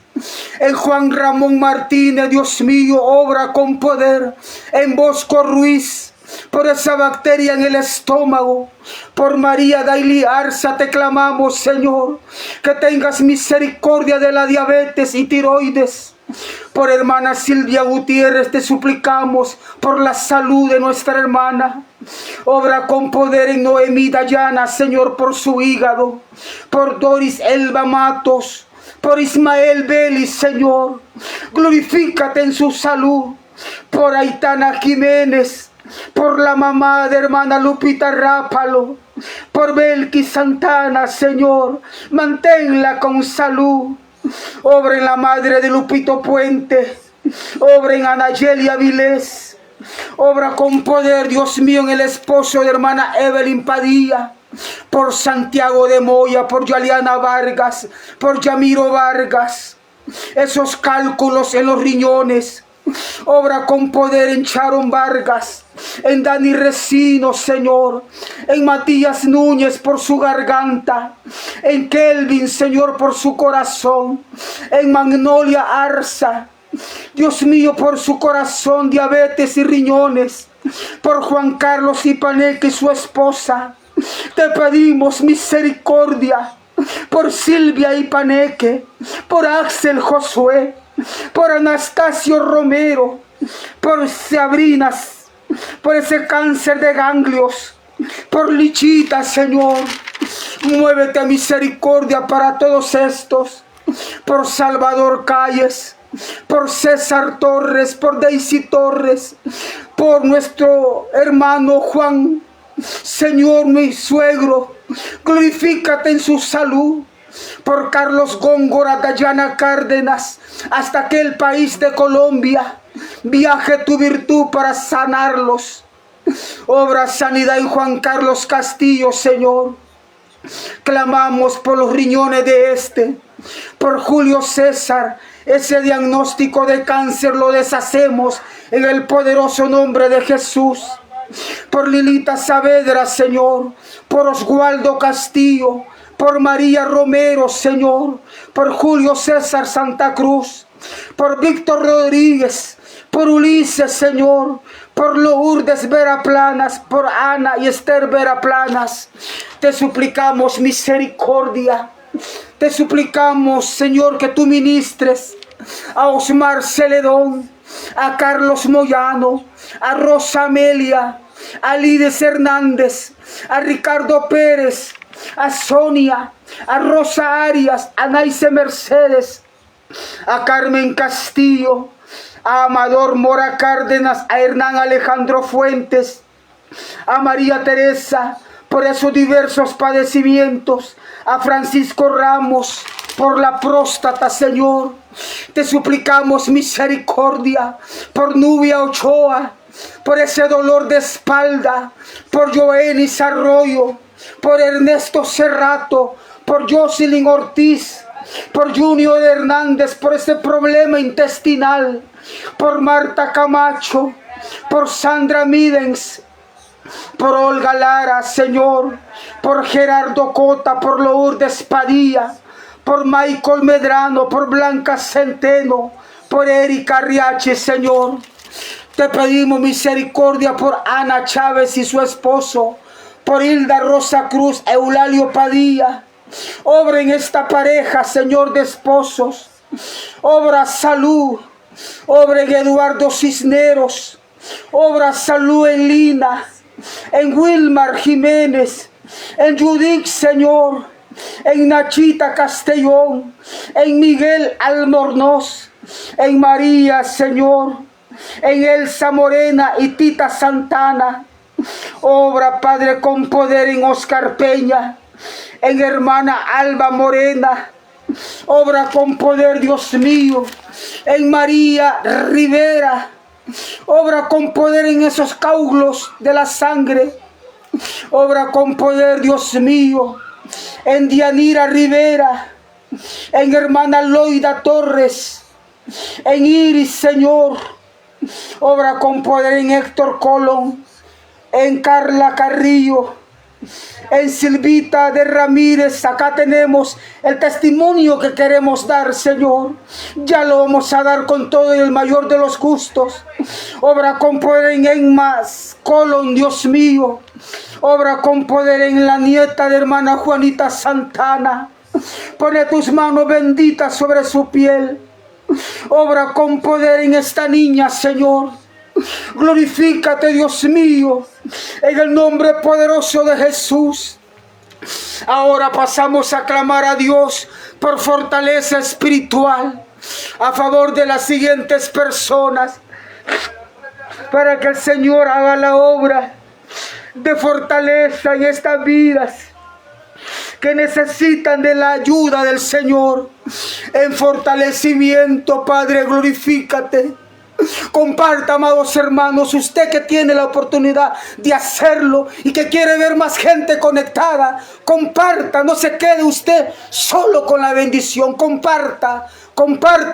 En Juan Ramón Martínez, Dios mío, obra con poder. En Bosco Ruiz, por esa bacteria en el estómago. Por María Daily Arza te clamamos, Señor, que tengas misericordia de la diabetes y tiroides. Por hermana Silvia Gutiérrez te suplicamos por la salud de nuestra hermana. Obra con poder en Noemí Dayana, Señor, por su hígado. Por Doris Elba Matos. Por Ismael Vélez, Señor. Glorifícate en su salud. Por Aitana Jiménez. Por la mamá de hermana Lupita Rápalo. Por Belki Santana, Señor. Manténla con salud. Obra en la madre de Lupito Puente. Obra en Anayeli Avilés. Obra con poder, Dios mío, en el esposo de hermana Evelyn Padilla. Por Santiago de Moya, por Yaliana Vargas, por Yamiro Vargas. Esos cálculos en los riñones. Obra con poder en Sharon Vargas, en Dani Resino, Señor. En Matías Núñez por su garganta. En Kelvin, Señor, por su corazón. En Magnolia Arza, Dios mío, por su corazón, diabetes y riñones. Por Juan Carlos Ipaneque y su esposa. Te pedimos misericordia. Por Silvia Ipaneque. Por Axel Josué. Por Anastasio Romero. Por Sabrinas. Por ese cáncer de ganglios. Por Lichita, Señor. Muévete a misericordia para todos estos. Por Salvador Calles. Por César Torres. Por Daisy Torres. Por nuestro hermano Juan. Señor, mi suegro. Glorifícate en su salud. Por Carlos Góngora, Dayana Cárdenas, hasta aquel país de Colombia. Viaje tu virtud para sanarlos. Obra sanidad en Juan Carlos Castillo, Señor. Clamamos por los riñones de este. Por Julio César, ese diagnóstico de cáncer lo deshacemos en el poderoso nombre de Jesús. Por Lilita Saavedra, Señor. Por Oswaldo Castillo. Por María Romero, Señor. Por Julio César Santa Cruz. Por Víctor Rodríguez. Por Ulises, Señor. Por Lourdes Vera Planas. Por Ana y Esther Vera Planas. Te suplicamos misericordia. Te suplicamos, Señor, que tú ministres a Osmar Celedón, a Carlos Moyano, a Rosa Amelia, a Lides Hernández, a Ricardo Pérez, a Sonia, a Rosa Arias, a Naice Mercedes, a Carmen Castillo, a Amador Mora Cárdenas, a Hernán Alejandro Fuentes, a María Teresa, por esos diversos padecimientos. A Francisco Ramos, por la próstata, Señor. Te suplicamos misericordia por Nubia Ochoa, por ese dolor de espalda, por Joenis Arroyo, por Ernesto Cerrato, por Jocelyn Ortiz, por Junior Hernández, por ese problema intestinal, por Marta Camacho, por Sandra Midens, por Olga Lara, Señor, por Gerardo Cota, por Lourdes Padilla, por Michael Medrano, por Blanca Centeno, por Erika Riachi, Señor. Te pedimos misericordia por Ana Chávez y su esposo, por Hilda Rosa Cruz, Eulalio Padilla. Obra en esta pareja, Señor, de esposos. Obra salud. Obra en Eduardo Cisneros. Obra salud en Lina, en Wilmar Jiménez, en Judith, Señor, en Nachita Castellón, en Miguel Almornoz, en María, Señor, en Elsa Morena y Tita Santana. Obra, Padre, con poder en Oscar Peña, en hermana Alba Morena. Obra con poder, Dios mío, en María Rivera. Obra con poder en esos caulos de la sangre. Obra con poder, Dios mío, en Dianira Rivera, en hermana Loida Torres, en Iris, Señor. Obra con poder en Héctor Colón, en Carla Carrillo, en Silvita de Ramírez. Acá tenemos el testimonio que queremos dar, Señor. Ya lo vamos a dar con todo y el mayor de los gustos. Obra con poder en Enmas Colón, Dios mío. Obra con poder en la nieta de hermana Juanita Santana. Pone tus manos benditas sobre su piel. Obra con poder en esta niña, Señor. Glorifícate, Dios mío, en el nombre poderoso de Jesús. Ahora pasamos a clamar a Dios por fortaleza espiritual a favor de las siguientes personas, para que el Señor haga la obra de fortaleza en estas vidas que necesitan de la ayuda del Señor en fortalecimiento. Padre, glorifícate. Comparta, amados hermanos, usted que tiene la oportunidad de hacerlo y que quiere ver más gente conectada, comparta, no se quede usted solo con la bendición, comparta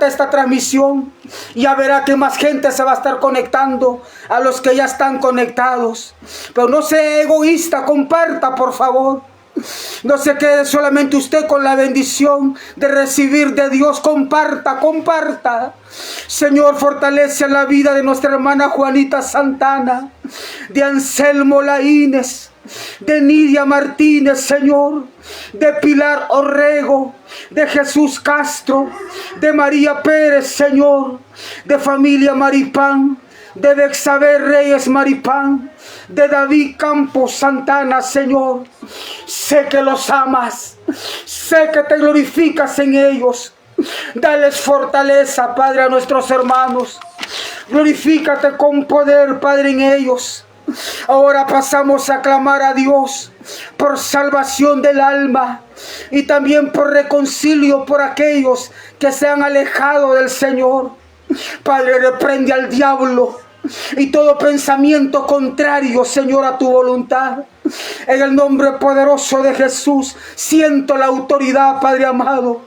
esta transmisión. Ya verá que más gente se va a estar conectando a los que ya están conectados. Pero no sea egoísta, comparta, por favor. No se quede solamente usted con la bendición de recibir de Dios. Comparta. Señor, fortalece la vida de nuestra hermana Juanita Santana, de Anselmo Laínez, de Nidia Martínez, Señor, de Pilar Orrego, de Jesús Castro, de María Pérez, Señor, de familia Maripán, de Bexaber Reyes Maripán, de David Campos Santana, Señor. Sé que los amas, sé que te glorificas en ellos. Dales fortaleza, Padre, a nuestros hermanos. Glorifícate con poder, Padre, en ellos. Ahora pasamos a clamar a Dios por salvación del alma y también por reconcilio por aquellos que se han alejado del Señor. Padre, reprende al diablo y todo pensamiento contrario, Señor, a tu voluntad. En el nombre poderoso de Jesús, siento la autoridad, Padre amado.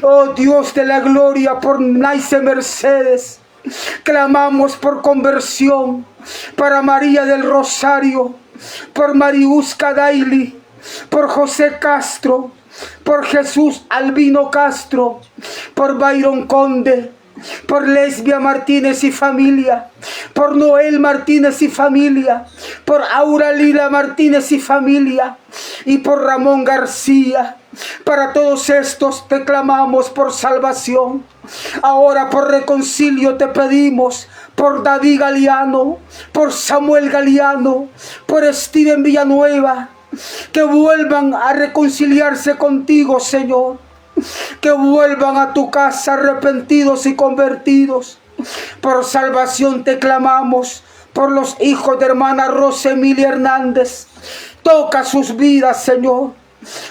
Oh Dios de la gloria, por Naice Mercedes, clamamos por conversión para María del Rosario, por Mariusca Daily, por José Castro, por Jesús Albino Castro, por Byron Conde, por Lesbia Martínez y familia, por Noel Martínez y familia, por Aura Lila Martínez y familia, y por Ramón García. Para todos estos te clamamos por salvación. Ahora por reconcilio te pedimos por David Galeano, por Samuel Galeano, por Steven Villanueva, que vuelvan a reconciliarse contigo, Señor. Que vuelvan a tu casa arrepentidos y convertidos. Por salvación te clamamos por los hijos de hermana Rosa Emilia Hernández. Toca sus vidas, Señor.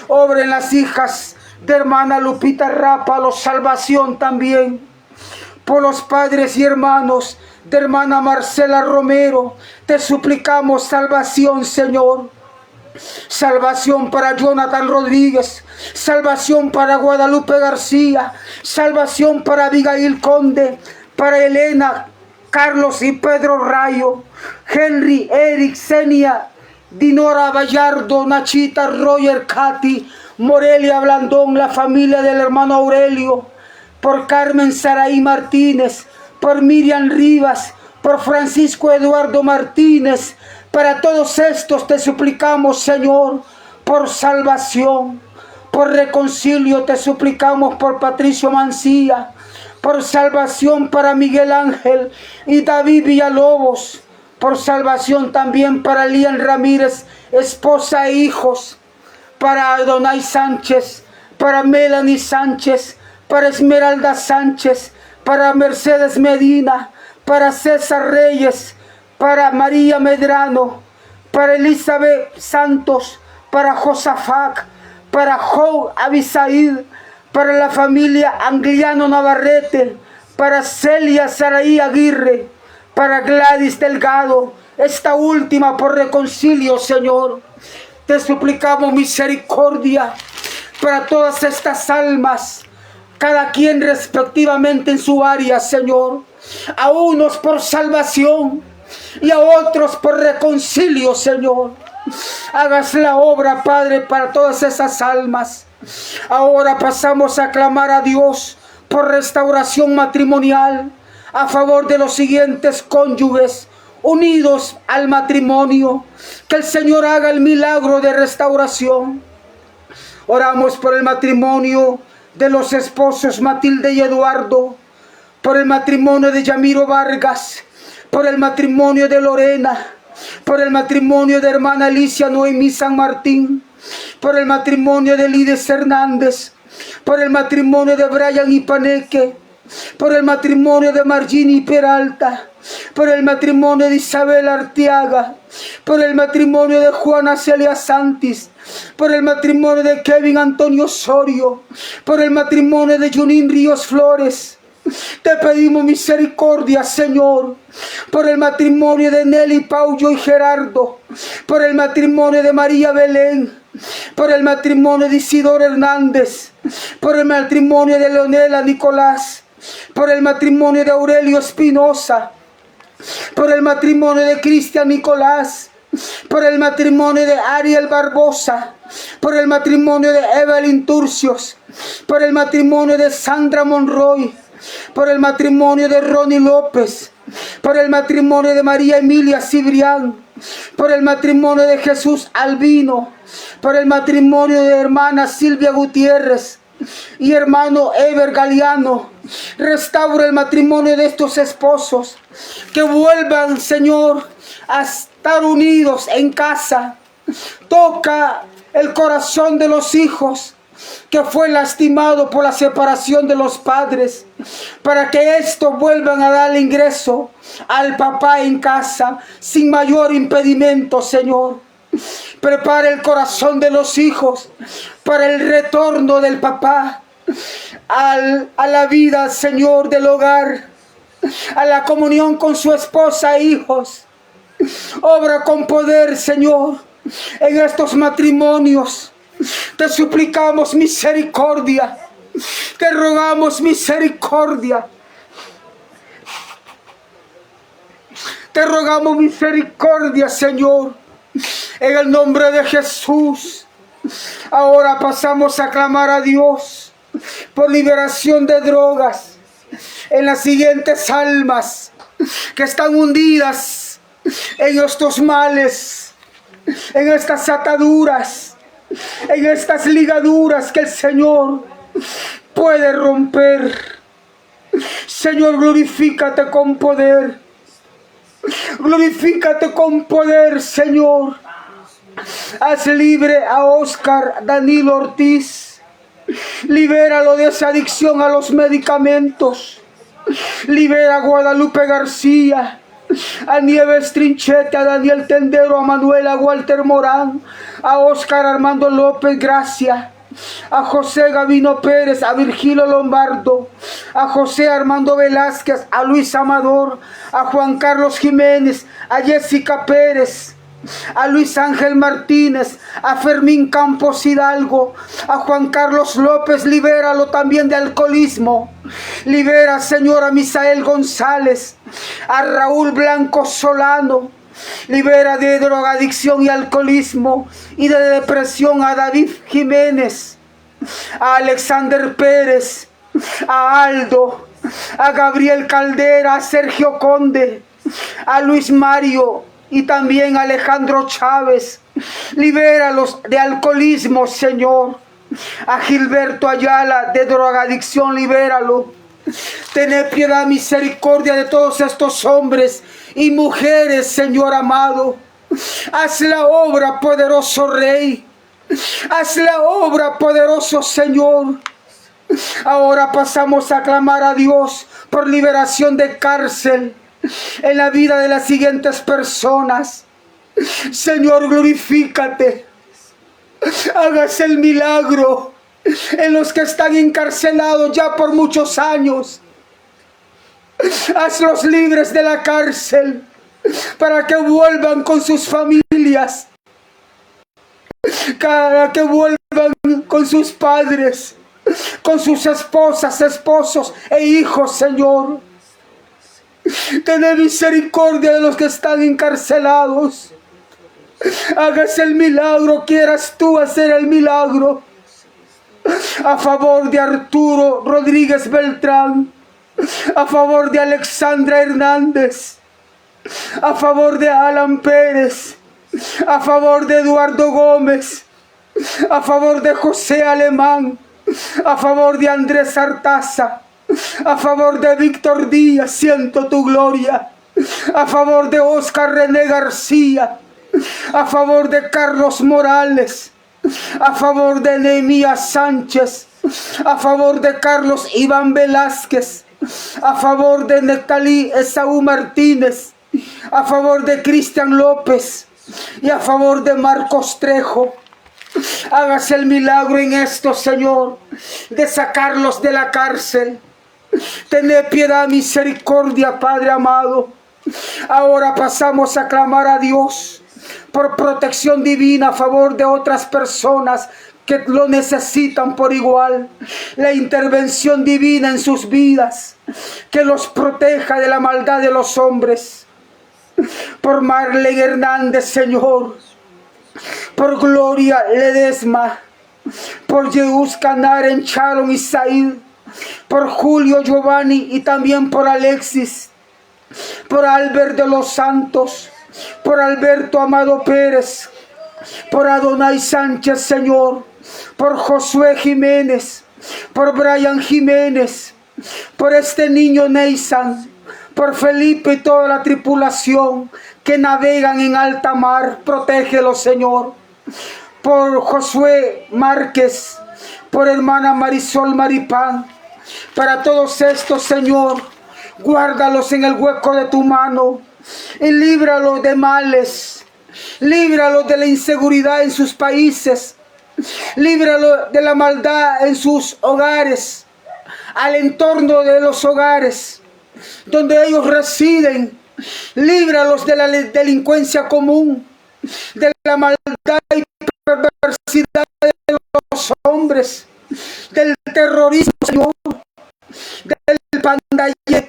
Obra en las hijas de hermana Lupita Rápalo, salvación también. Por los padres y hermanos de hermana Marcela Romero, te suplicamos salvación, Señor. Salvación para Jonathan Rodríguez, salvación para Guadalupe García, salvación para Abigail Conde, para Elena, Carlos y Pedro Rayo, Henry, Eric, Zenia, Dinora Vallardo, Nachita, Roger, Katy, Morelia Blandón, la familia del hermano Aurelio, por Carmen Saraí Martínez, por Miriam Rivas, por Francisco Eduardo Martínez. Para todos estos te suplicamos, Señor, por salvación, por reconcilio. Te suplicamos por Patricio Mancía, por salvación para Miguel Ángel y David Villalobos, por salvación también para Lian Ramírez, esposa e hijos, para Adonai Sánchez, para Melanie Sánchez, para Esmeralda Sánchez, para Mercedes Medina, para César Reyes, para María Medrano, para Elizabeth Santos, para Josafat, para Jo Abisaid, para la familia Angliano Navarrete, para Celia Saraí Aguirre, para Gladys Delgado, esta última por reconcilio, Señor. Te suplicamos misericordia para todas estas almas, cada quien respectivamente en su área, Señor. A unos por salvación y a otros por reconcilio, Señor. Hagas la obra, Padre, para todas esas almas. Ahora pasamos a clamar a Dios por restauración matrimonial a favor de los siguientes cónyuges unidos al matrimonio. Que el Señor haga el milagro de restauración. Oramos por el matrimonio de los esposos Matilde y Eduardo, por el matrimonio de Yamiro Vargas, por el matrimonio de Lorena, por el matrimonio de hermana Alicia Noemí San Martín, por el matrimonio de Lides Hernández, por el matrimonio de Brian Ipaneque, por el matrimonio de Margini Peralta, por el matrimonio de Isabel Arteaga, por el matrimonio de Juana Celia Santis, por el matrimonio de Kevin Antonio Osorio, por el matrimonio de Junín Ríos Flores. Te pedimos misericordia, Señor, por el matrimonio de Nelly, Paulo y Gerardo, por el matrimonio de María Belén, por el matrimonio de Isidoro Hernández, por el matrimonio de Leonela Nicolás, por el matrimonio de Aurelio Espinosa, por el matrimonio de Cristian Nicolás, por el matrimonio de Ariel Barbosa, por el matrimonio de Evelyn Turcios, por el matrimonio de Sandra Monroy, por el matrimonio de Ronnie López, por el matrimonio de María Emilia Cibrián, por el matrimonio de Jesús Albino, por el matrimonio de hermana Silvia Gutiérrez y hermano Ever Galeano. Restaura el matrimonio de estos esposos, que vuelvan, Señor, a estar unidos en casa. Toca el corazón de los hijos que fue lastimado por la separación de los padres, para que estos vuelvan a dar ingreso al papá en casa sin mayor impedimento, Señor. Prepara el corazón de los hijos para el retorno del papá a la vida, Señor, del hogar, a la comunión con su esposa e hijos. Obra con poder, Señor, en estos matrimonios. Te suplicamos misericordia, te rogamos misericordia, te rogamos misericordia, Señor, en el nombre de Jesús. Ahora pasamos a clamar a Dios por liberación de drogas en las siguientes almas que están hundidas en estos males, en estas ataduras, en estas ligaduras que el Señor puede romper. Señor, glorifícate con poder. Glorifícate con poder, Señor. Haz libre a Oscar Danilo Ortiz. Libéralo de esa adicción a los medicamentos. Libera a Guadalupe García. a Nieves Trinchete, a Daniel Tendero, a Manuela, a Walter Morán, a Oscar Armando López Gracia, a José Gavino Pérez, a Virgilio Lombardo, a José Armando Velázquez, a Luis Amador, a Juan Carlos Jiménez, a Jessica Pérez, a Luis Ángel Martínez, a Fermín Campos Hidalgo, a Juan Carlos López, libéralo también de alcoholismo. Libera, Señor, a Misael González, a Raúl Blanco Solano. Libera de drogadicción y alcoholismo y de depresión a David Jiménez, a Alexander Pérez, a Aldo, a Gabriel Caldera, a Sergio Conde, a Luis Mario y también a Alejandro Chávez. Libéralos de alcoholismo, Señor. A Gilberto Ayala de drogadicción, libéralo. Tened piedad, misericordia de todos estos hombres y mujeres, Señor amado. Haz la obra, poderoso Rey. Haz la obra, poderoso Señor. Ahora pasamos a clamar a Dios por liberación de cárcel en la vida de las siguientes personas. Señor, glorifícate. Hágase el milagro en los que están encarcelados ya por muchos años. Hazlos libres de la cárcel para que vuelvan con sus familias, para que vuelvan con sus padres, con sus esposas, esposos e hijos, Señor. Ten misericordia de los que están encarcelados. Hágase el milagro, quieras tú hacer el milagro. A favor de Arturo Rodríguez Beltrán, a favor de Alexandra Hernández, a favor de Alan Pérez, a favor de Eduardo Gómez, a favor de José Alemán, a favor de Andrés Artaza, a favor de Víctor Díaz, siento tu gloria, a favor de Oscar René García, a favor de Carlos Morales, a favor de Nehemías Sánchez, a favor de Carlos Iván Velázquez, a favor de Nectalí Esaú Martínez, a favor de Cristian López y a favor de Marcos Trejo. Hágase el milagro en esto, Señor, de sacarlos de la cárcel. Tened piedad, misericordia, Padre amado. Ahora pasamos a clamar a Dios por protección divina a favor de otras personas que lo necesitan por igual. La intervención divina en sus vidas, que los proteja de la maldad de los hombres. Por Marlene Hernández, Señor. Por Gloria Ledesma. Por Yeús Canaren, Sharon y Said. Por Julio Giovanni y también por Alexis. Por Albert de los Santos. Por Alberto Amado Pérez, por Adonai Sánchez, Señor, por Josué Jiménez, por Brian Jiménez, por este niño Neysan, por Felipe y toda la tripulación que navegan en alta mar, protégelo, Señor, por Josué Márquez, por hermana Marisol Maripán, para todos estos, Señor, guárdalos en el hueco de tu mano. Y líbralos de males, líbralos de la inseguridad en sus países, líbralos de la maldad en sus hogares, al entorno de los hogares donde ellos residen. Líbralos de la delincuencia común, de la maldad y perversidad de los hombres, del terrorismo, Señor, del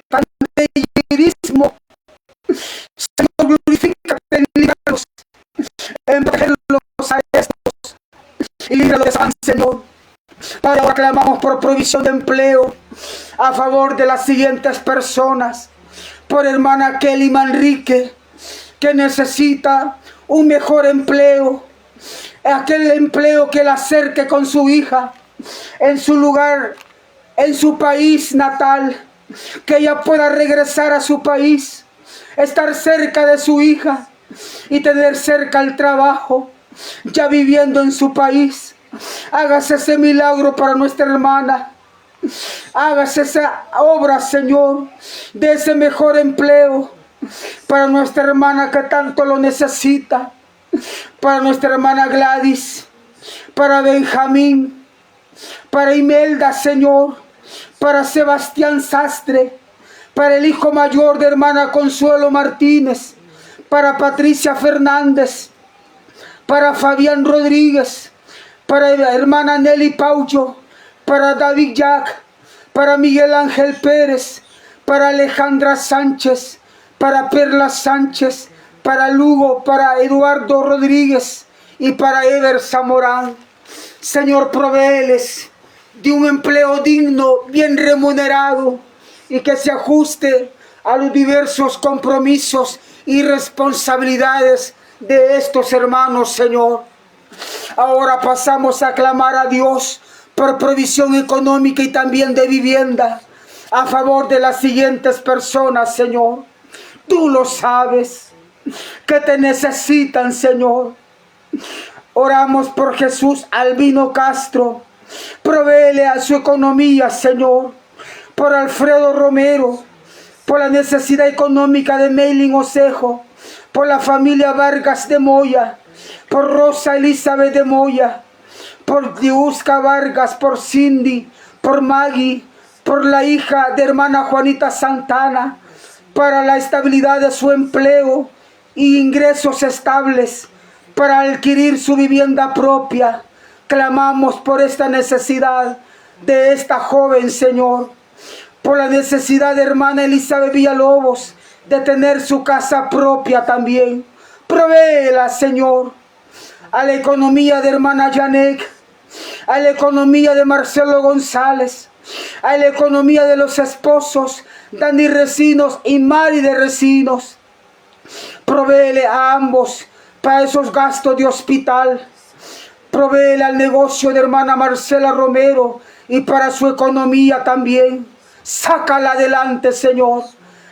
pandillerismo. Señor, glorifícate, líbralos, envíalos a estos y líbralos de San Señor. Padre, ahora clamamos por provisión de empleo a favor de las siguientes personas. Por hermana Kelly Manrique, que necesita un mejor empleo, aquel empleo que la acerque con su hija en su lugar, en su país natal, que ella pueda regresar a su país, estar cerca de su hija y tener cerca el trabajo, ya viviendo en su país. Hágase ese milagro para nuestra hermana. Hágase esa obra, Señor, de ese mejor empleo para nuestra hermana que tanto lo necesita, para nuestra hermana Gladys, para Benjamín, para Imelda, Señor, para Sebastián Sastre, para el hijo mayor de hermana Consuelo Martínez, para Patricia Fernández, para Fabián Rodríguez, para hermana Nelly Paucho, para David Jack, para Miguel Ángel Pérez, para Alejandra Sánchez, para Perla Sánchez, para Lugo, para Eduardo Rodríguez y para Ever Zamorán. Señor, provéeles de un empleo digno, bien remunerado y que se ajuste a los diversos compromisos y responsabilidades de estos hermanos, Señor. Ahora pasamos a clamar a Dios por provisión económica y también de vivienda a favor de las siguientes personas, Señor. Tú lo sabes, que te necesitan, Señor. Oramos por Jesús Albino Castro. Provéele a su economía, Señor. Por Alfredo Romero, por la necesidad económica de Meilin Osejo, por la familia Vargas de Moya, por Rosa Elizabeth de Moya, por Diusca Vargas, por Cindy, por Maggie, por la hija de hermana Juanita Santana, para la estabilidad de su empleo y ingresos estables, para adquirir su vivienda propia. Clamamos por esta necesidad de esta joven, Señor, por la necesidad de hermana Elizabeth Villalobos de tener su casa propia también. Provéela, Señor, a la economía de hermana Janek, a la economía de Marcelo González, a la economía de los esposos Dani Recinos y Mari de Recinos. Provéele a ambos para esos gastos de hospital. Provéele al negocio de hermana Marcela Romero y para su economía también. Sácala adelante, Señor.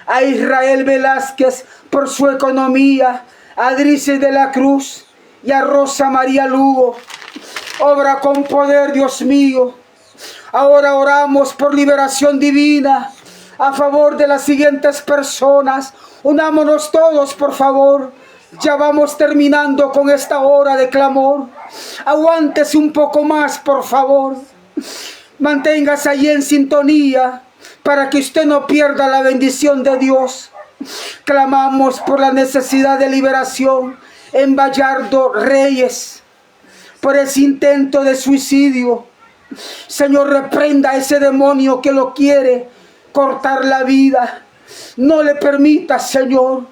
A Israel Velázquez por su economía, a Adrice de la Cruz y a Rosa María Lugo. Obra con poder, Dios mío. Ahora oramos por liberación divina a favor de las siguientes personas. Unámonos todos, por favor. Ya vamos terminando con esta hora de clamor. Aguántese un poco más, por favor. Manténgase allí en sintonía para que usted no pierda la bendición de Dios. Clamamos por la necesidad de liberación en Bayardo Reyes, por ese intento de suicidio. Señor, reprenda a ese demonio que lo quiere cortar la vida. No le permita, Señor,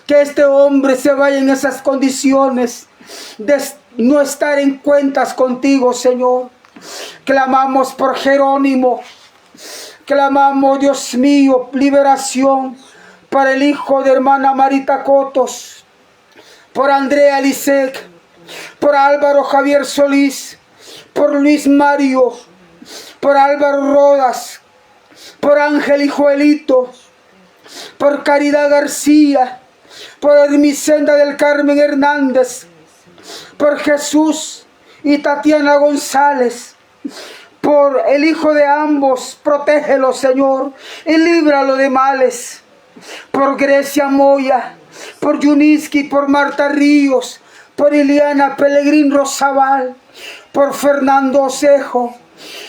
que este hombre se vaya en esas condiciones de no estar en cuentas contigo, Señor. Clamamos por Jerónimo. Clamamos, Dios mío, liberación para el hijo de hermana Marita Cotos, por Andrea Lisek, por Álvaro Javier Solís, por Luis Mario, por Álvaro Rodas, por Ángel y Joelito, por Caridad García, por Hermisenda del Carmen Hernández, por Jesús y Tatiana González, por el hijo de ambos. Protégelo, Señor, y líbralo de males. Por Grecia Moya, por Yuniski, por Marta Ríos, por Ileana Pellegrín Rosabal, por Fernando Osejo,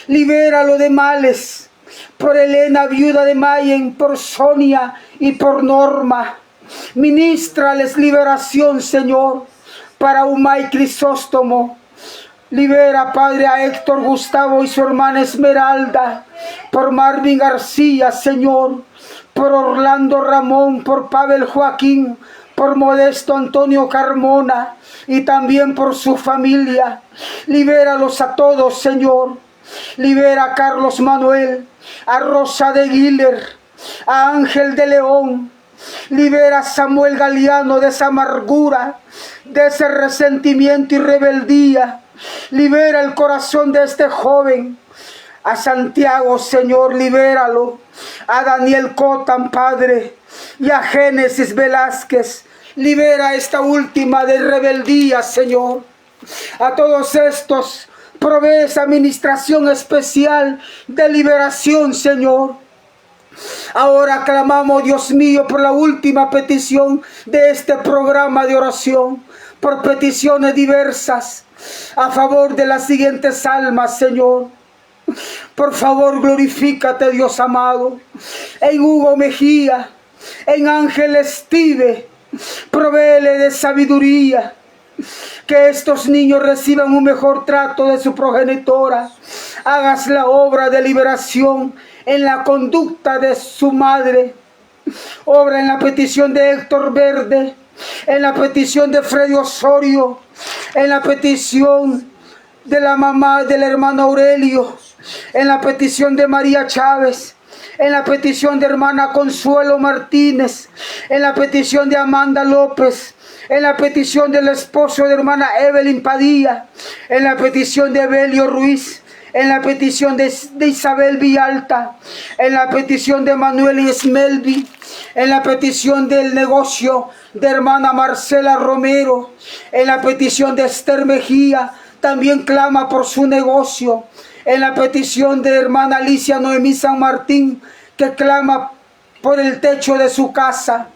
libéralo de males. Por Elena, viuda de Mayen, por Sonia y por Norma. Ministrales liberación, Señor, para Umay Crisóstomo. Libera, Padre, a Héctor Gustavo y su hermana Esmeralda, por Marvin García, Señor, por Orlando Ramón, por Pavel Joaquín, por Modesto Antonio Carmona y también por su familia. Libéralos a todos, Señor. Libera a Carlos Manuel, a Rosa de Guiller, a Ángel de León. Libera a Samuel Galeano de esa amargura, de ese resentimiento y rebeldía. Libera el corazón de este joven. A Santiago, Señor, libéralo. A Daniel Cotan, Padre, y a Génesis Velázquez. Libera esta última de rebeldía, Señor. A todos estos provee esa administración especial de liberación, Señor. Ahora clamamos, Dios mío, por la última petición de este programa de oración, por peticiones diversas, a favor de las siguientes almas, Señor. Por favor, glorifícate, Dios amado, en Hugo Mejía, en Ángel Estive, provéele de sabiduría, que estos niños reciban un mejor trato de su progenitora. Hagas la obra de liberación en la conducta de su madre. Obra en la petición de Héctor Verde, en la petición de Freddy Osorio, en la petición de la mamá del hermano Aurelio, en la petición de María Chávez, en la petición de hermana Consuelo Martínez, en la petición de Amanda López, en la petición del esposo de hermana Evelyn Padilla, en la petición de Evelio Ruiz, en la petición de Isabel Villalta, en la petición de Manuel Ismelvi, en la petición del negocio de hermana Marcela Romero, en la petición de Esther Mejía, también clama por su negocio, en la petición de hermana Alicia Noemí San Martín, que clama por el techo de su casa,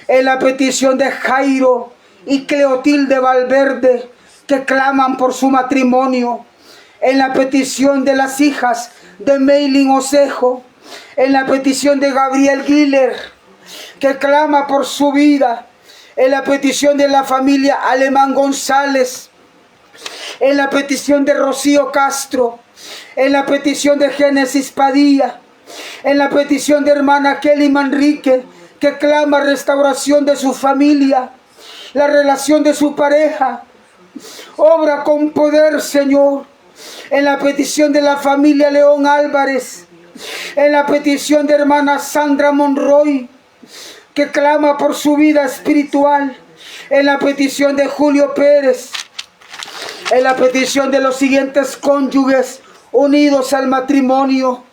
en la petición de Jairo y Cleotilde Valverde, que claman por su matrimonio, en la petición de las hijas de Meilin Osejo, en la petición de Gabriel Guiller, que clama por su vida, en la petición de la familia Alemán González, en la petición de Rocío Castro, en la petición de Génesis Padilla, en la petición de hermana Kelly Manrique, que clama restauración de su familia, la relación de su pareja. Obra con poder, Señor, en la petición de la familia León Álvarez, en la petición de hermana Sandra Monroy, que clama por su vida espiritual, en la petición de Julio Pérez, en la petición de los siguientes cónyuges unidos al matrimonio.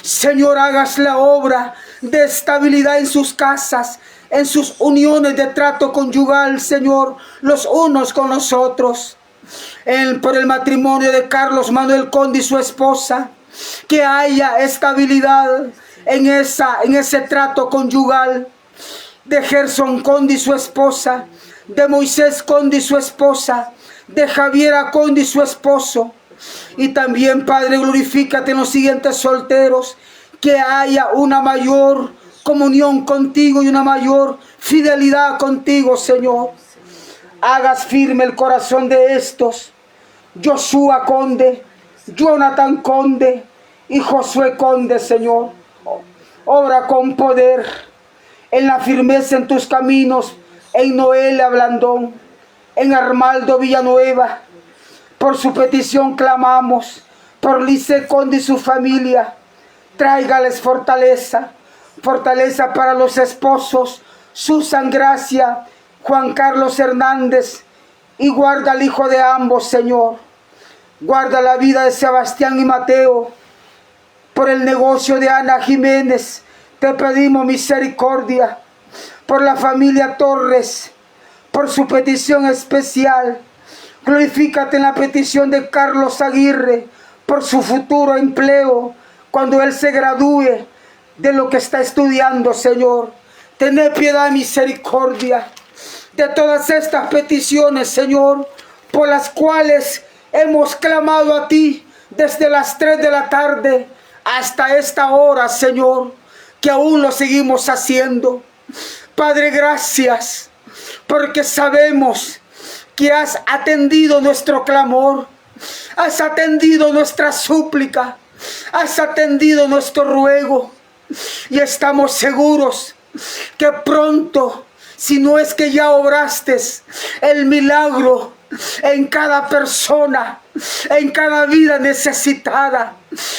Señor, hagas la obra de estabilidad en sus casas, en sus uniones de trato conyugal, Señor, los unos con los otros. Por el matrimonio de Carlos Manuel Conde y su esposa, que haya estabilidad en ese trato conyugal. De Gerson Conde y su esposa, de Moisés Conde y su esposa, de Javiera Conde y su esposo. Y también, Padre, glorifícate en los siguientes solteros, que haya una mayor comunión contigo y una mayor fidelidad contigo, Señor. Hagas firme el corazón de estos, Joshua Conde, Jonathan Conde y Josué Conde, Señor. Obra con poder en la firmeza en tus caminos, en Noelia Blandón, en Armaldo Villanueva. Por su petición clamamos, por Lice Conde y su familia. Tráigales fortaleza, fortaleza para los esposos, Susan Gracia, Juan Carlos Hernández, y guarda al hijo de ambos, Señor. Guarda la vida de Sebastián y Mateo. Por el negocio de Ana Jiménez, te pedimos misericordia. Por la familia Torres, por su petición especial. Glorifícate en la petición de Carlos Aguirre, por su futuro empleo, cuando él se gradúe de lo que está estudiando, Señor. Tened piedad y misericordia de todas estas peticiones, Señor, por las cuales hemos clamado a ti desde las 3 de la tarde hasta esta hora, Señor, que aún lo seguimos haciendo. Padre, gracias, porque sabemos que has atendido nuestro clamor, has atendido nuestra súplica, has atendido nuestro ruego, y estamos seguros que pronto, si no es que ya obraste el milagro en cada persona, en cada vida necesitada,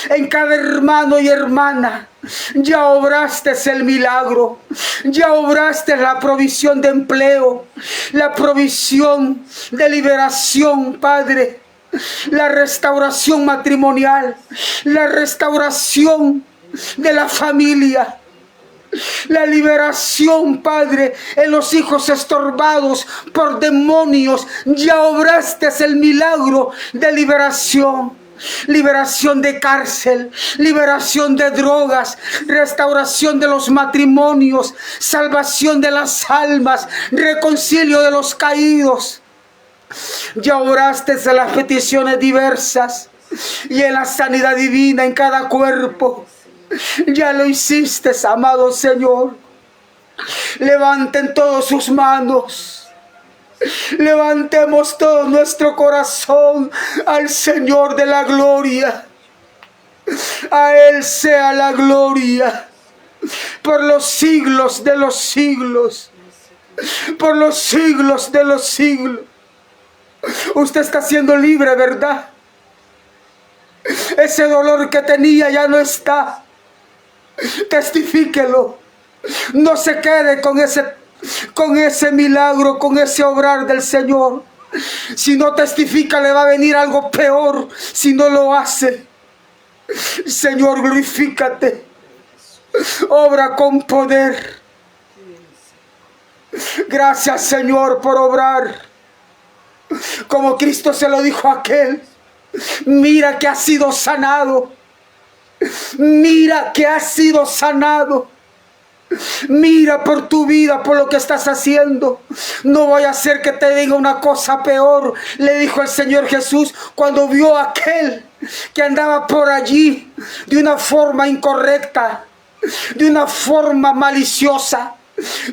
en cada hermano y hermana, ya obraste el milagro, ya obraste la provisión de empleo, la provisión de liberación, Padre, la restauración matrimonial, la restauración de la familia, la liberación, Padre, en los hijos estorbados por demonios. Ya obraste el milagro de liberación. liberación de cárcel, liberación de drogas, restauración de los matrimonios, salvación de las almas, reconcilio de los caídos. Ya oraste a las peticiones diversas y en la sanidad divina en cada cuerpo. Ya lo hiciste, amado Señor. Levanten todos sus manos. Levantemos todo nuestro corazón al Señor de la gloria. A Él sea la gloria por los siglos de los siglos. Por los siglos de los siglos. Usted está siendo libre, ¿verdad? Ese dolor que tenía ya no está. Testifíquelo. No se quede con ese milagro, con ese obrar del Señor. Si no testifica, le va a venir algo peor si no lo hace. Señor, glorifícate. Obra con poder. Gracias, Señor, por obrar. Como Cristo se lo dijo a aquel. Mira que has sido sanado. Mira que has sido sanado. Mira por tu vida, por lo que estás haciendo. No voy a hacer que te diga una cosa peor, le dijo el Señor Jesús cuando vio a aquel que andaba por allí de una forma incorrecta, de una forma maliciosa,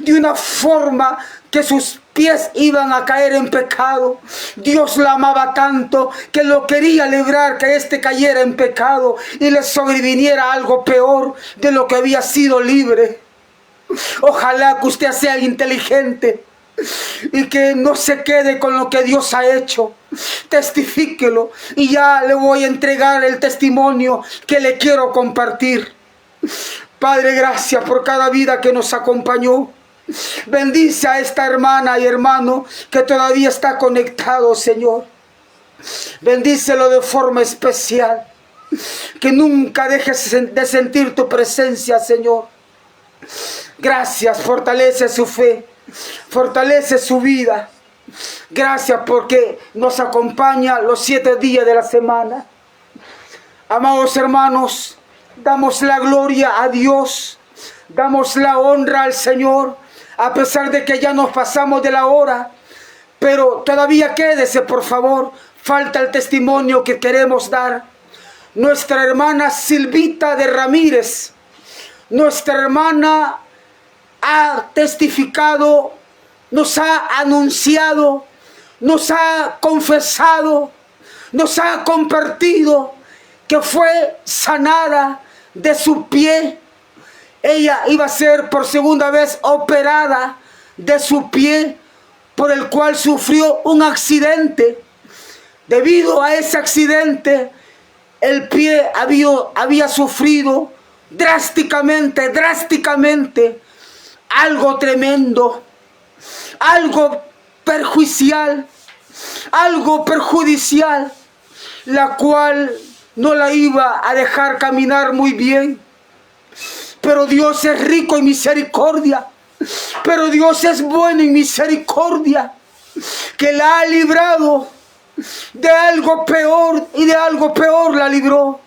de una forma que sus pies iban a caer en pecado. Dios la amaba tanto que lo quería librar, que éste cayera en pecado y le sobreviniera algo peor de lo que había sido libre. Ojalá que usted sea inteligente y que no se quede con lo que Dios ha hecho. Testifíquelo y ya le voy a entregar el testimonio que le quiero compartir. Padre, gracias por cada vida que nos acompañó. Bendice a esta hermana y hermano que todavía está conectado, Señor. Bendícelo de forma especial. Que nunca dejes de sentir tu presencia, Señor. Gracias, fortalece su fe, fortalece su vida. Gracias porque nos acompaña los 7 días de la semana. Amados hermanos, damos la gloria a Dios, damos la honra al Señor, a pesar de que ya nos pasamos de la hora. Pero todavía quédese, por favor, falta el testimonio que queremos dar. Nuestra hermana Silvita de Ramírez, nuestra hermana ha testificado, nos ha anunciado, nos ha confesado, nos ha compartido que fue sanada de su pie. Ella iba a ser por segunda vez operada de su pie, por el cual sufrió un accidente. Debido a ese accidente, el pie había sufrido drásticamente, algo tremendo, algo perjudicial, la cual no la iba a dejar caminar muy bien. Pero Dios es rico en misericordia, pero Dios es bueno en misericordia, que la ha librado de algo peor, y de algo peor la libró.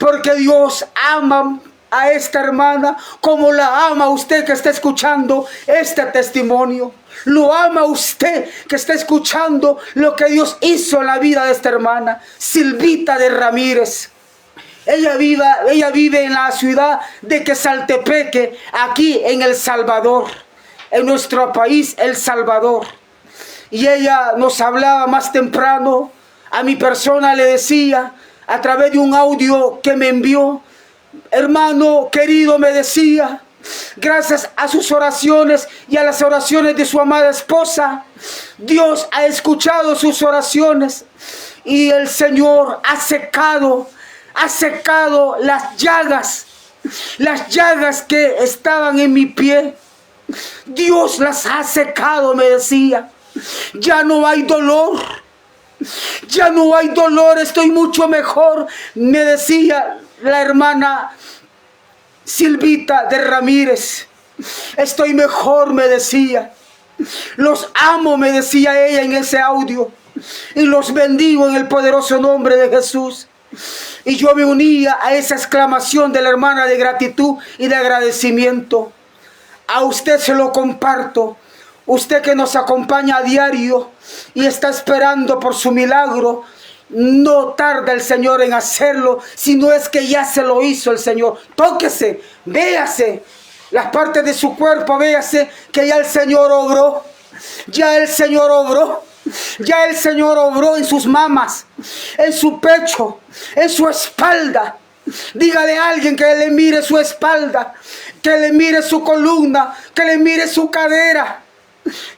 Porque Dios ama a esta hermana como la ama usted que está escuchando este testimonio. Lo ama usted que está escuchando lo que Dios hizo en la vida de esta hermana, Silvita de Ramírez. Ella vive en la ciudad de Quesaltepeque, aquí en El Salvador, en nuestro país, El Salvador. Y ella nos hablaba más temprano, a mi persona le decía, a través de un audio que me envió: hermano querido, me decía, gracias a sus oraciones y a las oraciones de su amada esposa, Dios ha escuchado sus oraciones y el Señor ha secado las llagas que estaban en mi pie. Dios las ha secado, me decía. Ya no hay dolor. Ya no hay dolor, estoy mucho mejor, me decía la hermana Silvita de Ramírez. Estoy mejor, me decía. Los amo, me decía ella en ese audio. y los bendigo en el poderoso nombre de Jesús. Y yo me unía a esa exclamación de la hermana de gratitud y de agradecimiento. A usted se lo comparto. Usted que nos acompaña a diario y está esperando por su milagro, no tarda el Señor en hacerlo, sino es que ya se lo hizo el Señor. Tóquese, véase las partes de su cuerpo, véase que ya el Señor obró. Ya el Señor obró. Ya el Señor obró en sus mamas, en su pecho, en su espalda. Dígale a alguien que le mire su espalda, que le mire su columna, que le mire su cadera,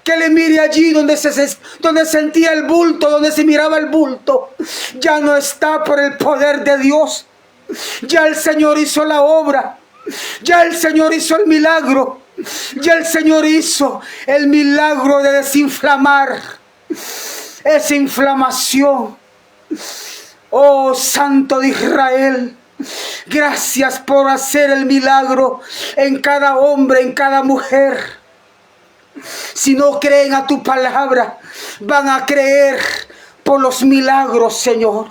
que le mire allí donde sentía el bulto, donde se miraba el bulto. Ya no está por el poder de Dios. Ya el Señor hizo la obra. Ya el Señor hizo el milagro. Ya el Señor hizo el milagro de desinflamar esa inflamación. Oh Santo de Israel, gracias por hacer el milagro en cada hombre, en cada mujer. Si no creen a tu palabra, van a creer por los milagros, Señor.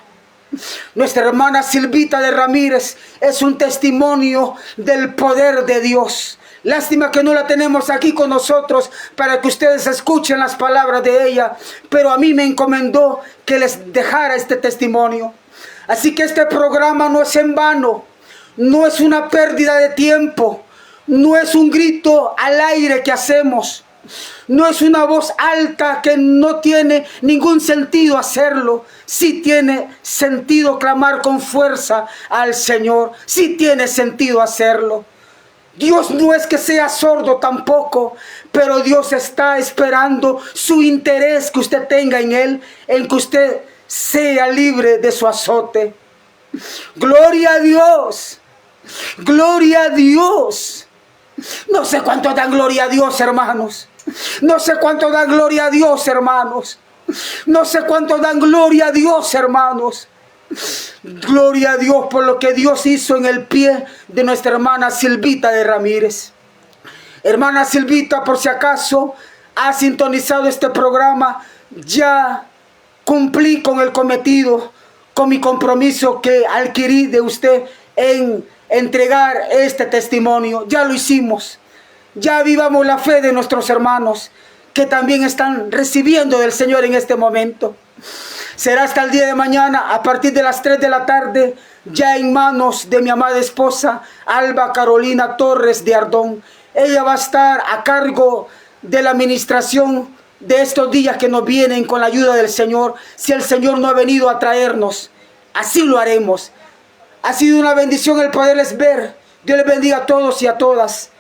Nuestra hermana Silvita de Ramírez es un testimonio del poder de Dios. Lástima que no la tenemos aquí con nosotros para que ustedes escuchen las palabras de ella, pero a mí me encomendó que les dejara este testimonio. Así que este programa no es en vano, no es una pérdida de tiempo, no es un grito al aire que hacemos, no es una voz alta que no tiene ningún sentido hacerlo. Sí tiene sentido clamar con fuerza al Señor, sí tiene sentido hacerlo. Dios no es que sea sordo tampoco, pero Dios está esperando su interés que usted tenga en Él, en que usted sea libre de su azote. Gloria a Dios, gloria a Dios. No sé cuánto dan gloria a Dios, hermanos. No sé cuánto dan gloria a Dios, hermanos. No sé cuánto dan gloria a Dios, hermanos. Gloria a Dios por lo que Dios hizo en el pie de nuestra hermana Silvita de Ramírez. Hermana Silvita, por si acaso ha sintonizado este programa, ya cumplí con el cometido, con mi compromiso que adquirí de usted en entregar este testimonio. Ya lo hicimos. Ya vivamos la fe de nuestros hermanos que también están recibiendo del Señor en este momento. Será hasta el día de mañana a partir de las 3 de la tarde, ya en manos de mi amada esposa Alba Carolina Torres de Ardón. Ella va a estar a cargo de la administración de estos días que nos vienen con la ayuda del Señor. Si el Señor no ha venido a traernos, así lo haremos. Ha sido una bendición el poderles ver. Dios les bendiga a todos y a todas.